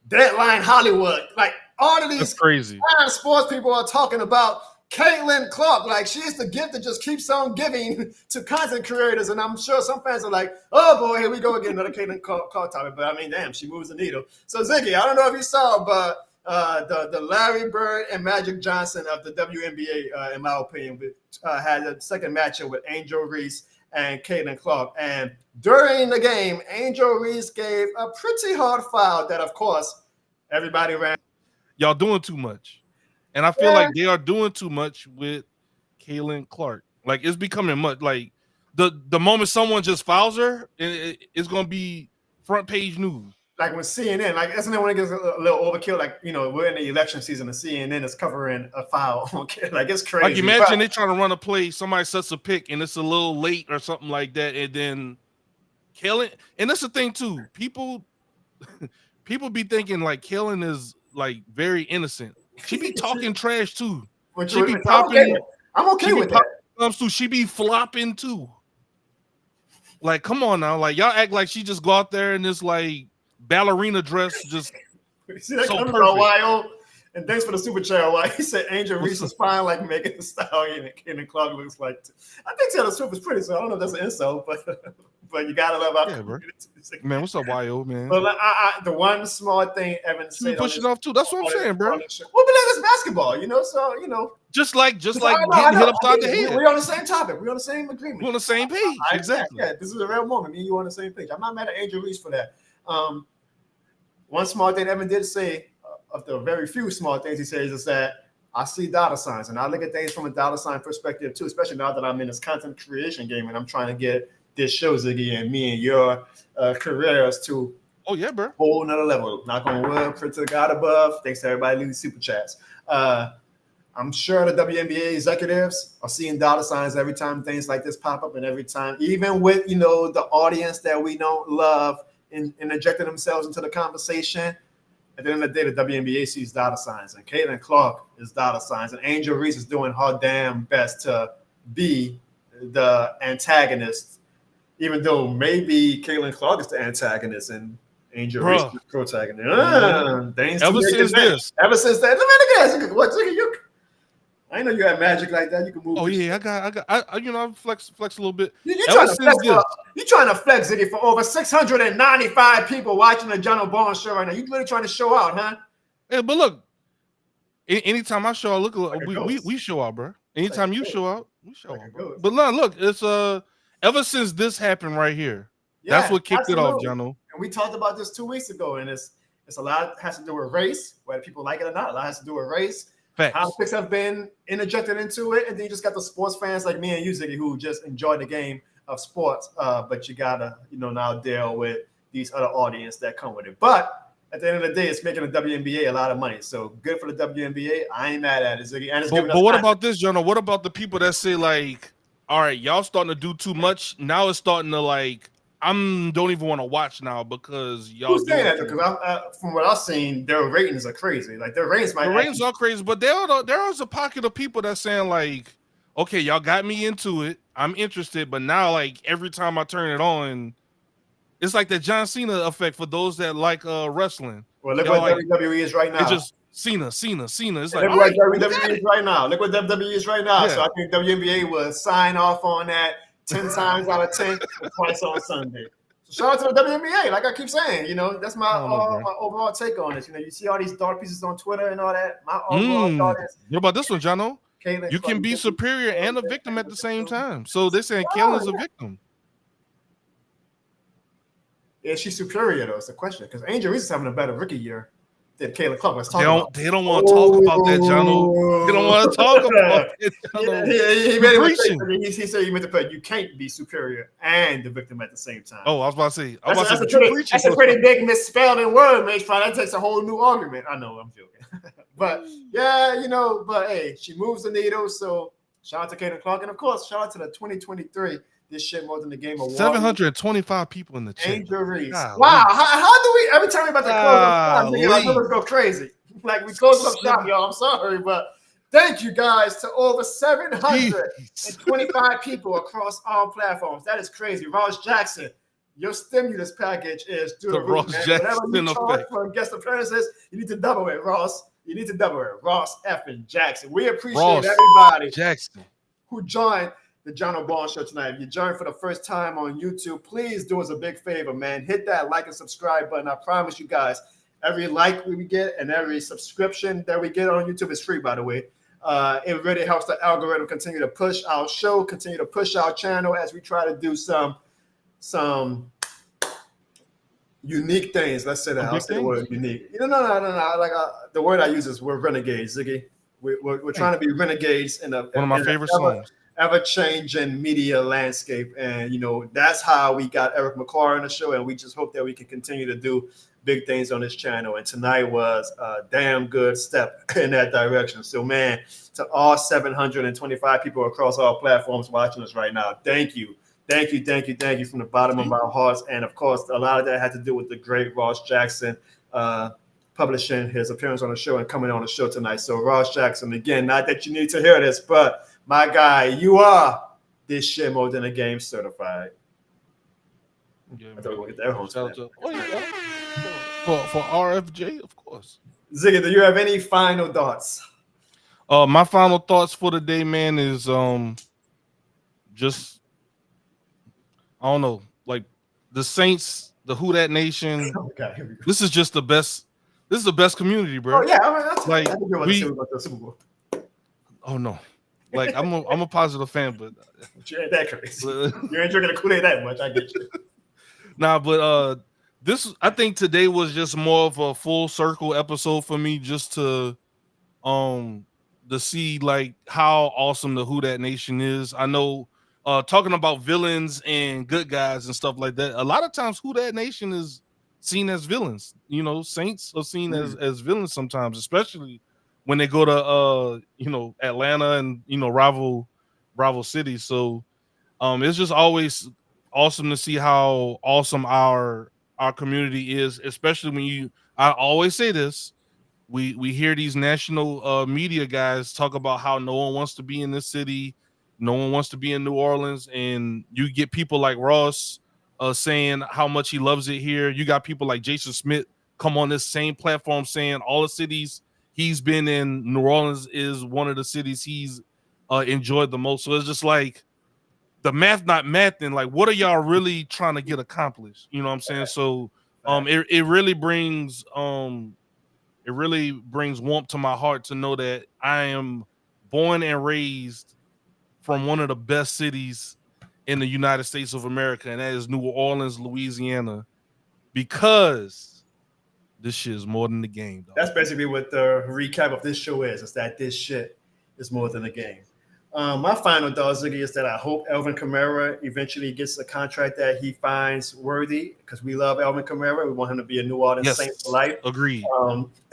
Deadline Hollywood, like all of these crazy sports people are talking about Caitlin Clark, like she is the gift that just keeps on giving to content creators, and I'm sure some fans are like, "Oh boy, here we go again, another Caitlin Clark topic." But I mean, damn, she moves the needle. So Ziggy, I don't know if you saw, but the Larry Bird and Magic Johnson of the WNBA, in my opinion, had a second matchup with Angel Reese and Caitlin Clark. And during the game, Angel Reese gave a pretty hard foul that, of course, everybody ran. Y'all doing too much. And I feel like they are doing too much with Caitlin Clark. Like, it's becoming much. Like, the moment someone just fouls her, it's going to be front page news. Like when CNN, like isn't it when it gets a little overkill? Like, we're in the election season and CNN is covering a foul. Okay, like it's crazy. Like imagine they trying to run a play, somebody sets a pick and it's a little late or something like that, and then Kellen. And that's the thing too. People be thinking like Kellen is like very innocent. She be talking trash too. She be popping. I'm okay with that. She be flopping too. Like, come on now. Like y'all act like she just go out there in this like ballerina dress, just see that so perfect. A while, And thanks for the super chat. Why he said Angel Reese is fine like Megan Thee Stallion and Clark looks like. I think Taylor Swift is pretty, so I don't know if that's an insult, but you gotta love our community. Man, what's up, YO, man? But the one small thing Evan said, you push it off too. That's what I'm saying, bro. Well, but it's basketball, so just like getting hit upside the head. We're on the same topic. We're on the same agreement. We're on the same page. Exactly. Yeah, this is a real moment. Me and you on the same page. I'm not mad at Angel Reese for that. One small thing Evan did say, of the very few small things he says, is that I see dollar signs, and I look at things from a dollar sign perspective too, especially now that I'm in this content creation game and I'm trying to get this show, Ziggy, and me and your careers to bro, whole another level. Knock on wood, pray to the God above. Thanks to everybody leaving super chats. I'm sure the WNBA executives are seeing dollar signs every time things like this pop up, and every time, even with the audience that we don't love and injecting themselves into the conversation. At the end of the day, the WNBA sees dollar signs, and Caitlin Clark is dollar signs, and Angel Reese is doing her damn best to be the antagonist, even though maybe Caitlin Clark is the antagonist and Angel Reese is the protagonist. Ever since that, let me what you? I know you had magic like that. You can move. Oh yeah, I flex a little bit. You trying to flex it for over 695 people watching the Jono Barnes show right now. You really trying to show out, huh? Yeah, but look, anytime I show out, we show out, bro. Anytime you show out, we show out. Bro. But look, it's ever since this happened right here, that's what kicked it off, Jono. And we talked about this 2 weeks ago, and it's a lot has to do with race, whether people like it or not. A lot has to do with race. Facts. Politics have been interjected into it, and then you just got the sports fans like me and you, Ziggy, who just enjoy the game of sports. But you gotta, now deal with these other audience that come with it. But at the end of the day, it's making the WNBA a lot of money. So good for the WNBA. I ain't mad at it, Ziggy. And but what about this, Jono? What about the people that say like, all right, y'all starting to do too much. Now it's starting to like, don't even want to watch now because y'all. Who's saying that? Because from what I've seen, their ratings are crazy. Like their ratings are crazy, but there is a pocket of people that's saying like, okay, y'all got me into it. I'm interested, but now like every time I turn it on, it's like the John Cena effect for those that like wrestling. Well, look what WWE is right now. It's just Cena. It's like look what WWE is right now. Look what WWE is right now. Yeah. So I think WNBA will sign off on that 10 times out of 10 twice on Sunday. So shout out to the WNBA. Like I keep saying, that's my overall take on this. You see all these dark pieces on Twitter and all that. My overall thought is. What about this one, Jono? You can be superior and a victim at the same time. So they're saying Kayla's a victim. Is she superior though? It's the question, because Angel Reese is having a better rookie year than Kayla Clark. Let's talk about. They don't want to talk about that, Jono. They don't want to talk about it. He made a mistake. He said you meant to put you can't be superior and the victim at the same time. Oh, I was about to say. That's a pretty big misspelled word, mate. That takes a whole new argument. I know, I'm joking. But yeah, but hey, she moves the needle. So shout out to Kayla Clark, and of course, shout out to the 2023. This shit more than the game of 725 people in the chat. Angel Reese. Wow. How do we every time we about to close up shop, our numbers go crazy. Like we close up shop, y'all. I'm sorry, but thank you guys to over 725 people across all platforms. That is crazy. Ross Jackson, your stimulus package is through the roof, man. Whatever you charge for guest appearances, you need to double it, Ross. You need to double it. Ross effing Jackson. We appreciate everybody Jackson who joined the Jono Barnes Show tonight. If you joined for the first time on YouTube, please do us a big favor, man. Hit that like and subscribe button. I promise you guys, every like we get and every subscription that we get on YouTube is free, by the way. It really helps the algorithm continue to push our show, continue to push our channel as we try to do some unique things. Let's say that. I'll say the word unique. No. Like the word I use is we're renegades, Ziggy. We're trying to be renegades in one of my favorite songs. Ever-changing media landscape, and that's how we got Eric McClure on the show, and we just hope that we can continue to do big things on this channel. And tonight was a damn good step in that direction. So, man, to all 725 people across all platforms watching us right now, thank you from the bottom of our hearts. And of course, a lot of that had to do with the great Ross Jackson publishing his appearance on the show and coming on the show tonight. So, Ross Jackson, again, not that you need to hear this, but my guy, you are this shit more than a game certified. Yeah, I thought we were going to get that home. For RFJ, of course. Ziggy, do you have any final thoughts? My final thoughts for the day, man, is just I don't know, like the Saints, the Who Dat Nation. Okay, here we go. This is just the best. This is the best community, bro. Oh yeah, that's like I think you want to see about the Super Bowl. Oh no, like I'm a positive fan, but you ain't that crazy. You ain't drinking the Kool-Aid that much. I get you. Nah, but this I think today was just more of a full circle episode for me, just to see like how awesome the Who Dat Nation is. I know talking about villains and good guys and stuff like that, a lot of times Who Dat Nation is seen as villains. You know, Saints are seen as villains sometimes, especially when they go to Atlanta and rival cities. So it's just always awesome to see how awesome our community is, especially when I always say this, we hear these national media guys talk about how no one wants to be in this city, no one wants to be in New Orleans, and you get people like Ross saying how much he loves it here. You got people like Jason Smith come on this same platform saying all the cities he's been in, New Orleans is one of the cities he's enjoyed the most. So it's just like the math not math, and like what are y'all really trying to get accomplished? You know what I'm saying? So it really brings warmth to my heart to know that I am born and raised from one of the best cities in the United States of America, and that is New Orleans, Louisiana, because this shit is more than the game, dog. That's basically what the recap of this show is that this shit is more than a game. My final thought, Ziggy, is that I hope Alvin Kamara eventually gets a contract that he finds worthy, because we love Alvin Kamara. We want him to be a New Orleans Saint for life. Agreed.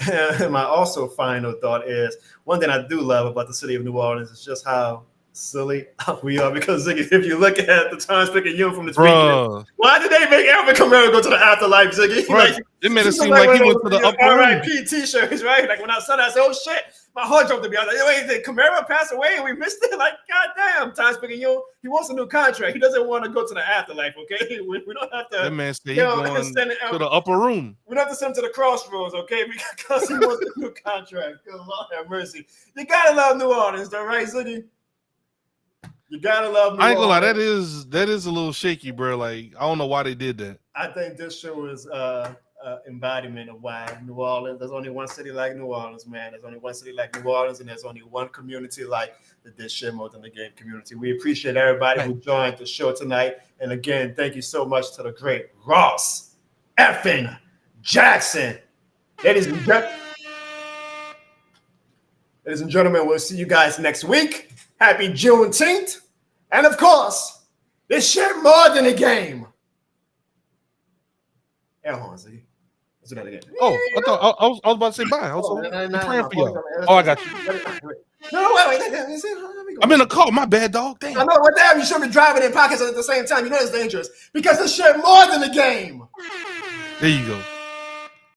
And my also final thought is, one thing I do love about the city of New Orleans is just how silly we are, because Ziggy, if you look at the Times Picayune from this weekend, why did they make Alvin Kamara go to the afterlife, Ziggy? Like, it made it seem like he went to the upper room. RIP t-shirts, right? Like when I saw that, I said, oh shit, my heart dropped to me. I was like, wait, did Kamara pass away and we missed it? Like, goddamn, Times Picayune, he wants a new contract. He doesn't want to go to the afterlife, okay? We don't have to. That man said he's going to the upper room. We don't have to send him to the crossroads, okay? Because he wants a new contract. Good Lord have mercy. You gotta love New Orleans, though, right, Ziggy? You gotta love New Orleans. I ain't gonna lie, that is a little shaky, bro. Like, I don't know why they did that. I think this show is embodiment of why New Orleans. There's only one city like New Orleans, man. There's only one city like New Orleans, and there's only one community like the This Shit More Than the Game community. We appreciate everybody who joined the show tonight. And again, thank you so much to the great Ross effing Jackson. Ladies and gentlemen, we'll see you guys next week. Happy Juneteenth. And of course, this shit more than a game. Air horns, see? Let's do that again. Oh, I thought I was about to say bye. I was praying for y'all. Oh, I got you. No, wait. I'm in a car. My bad, dog. Damn. I know, what damn, you shouldn't be driving in pockets at the same time. You know it's dangerous. Because this shit more than a game. There you go.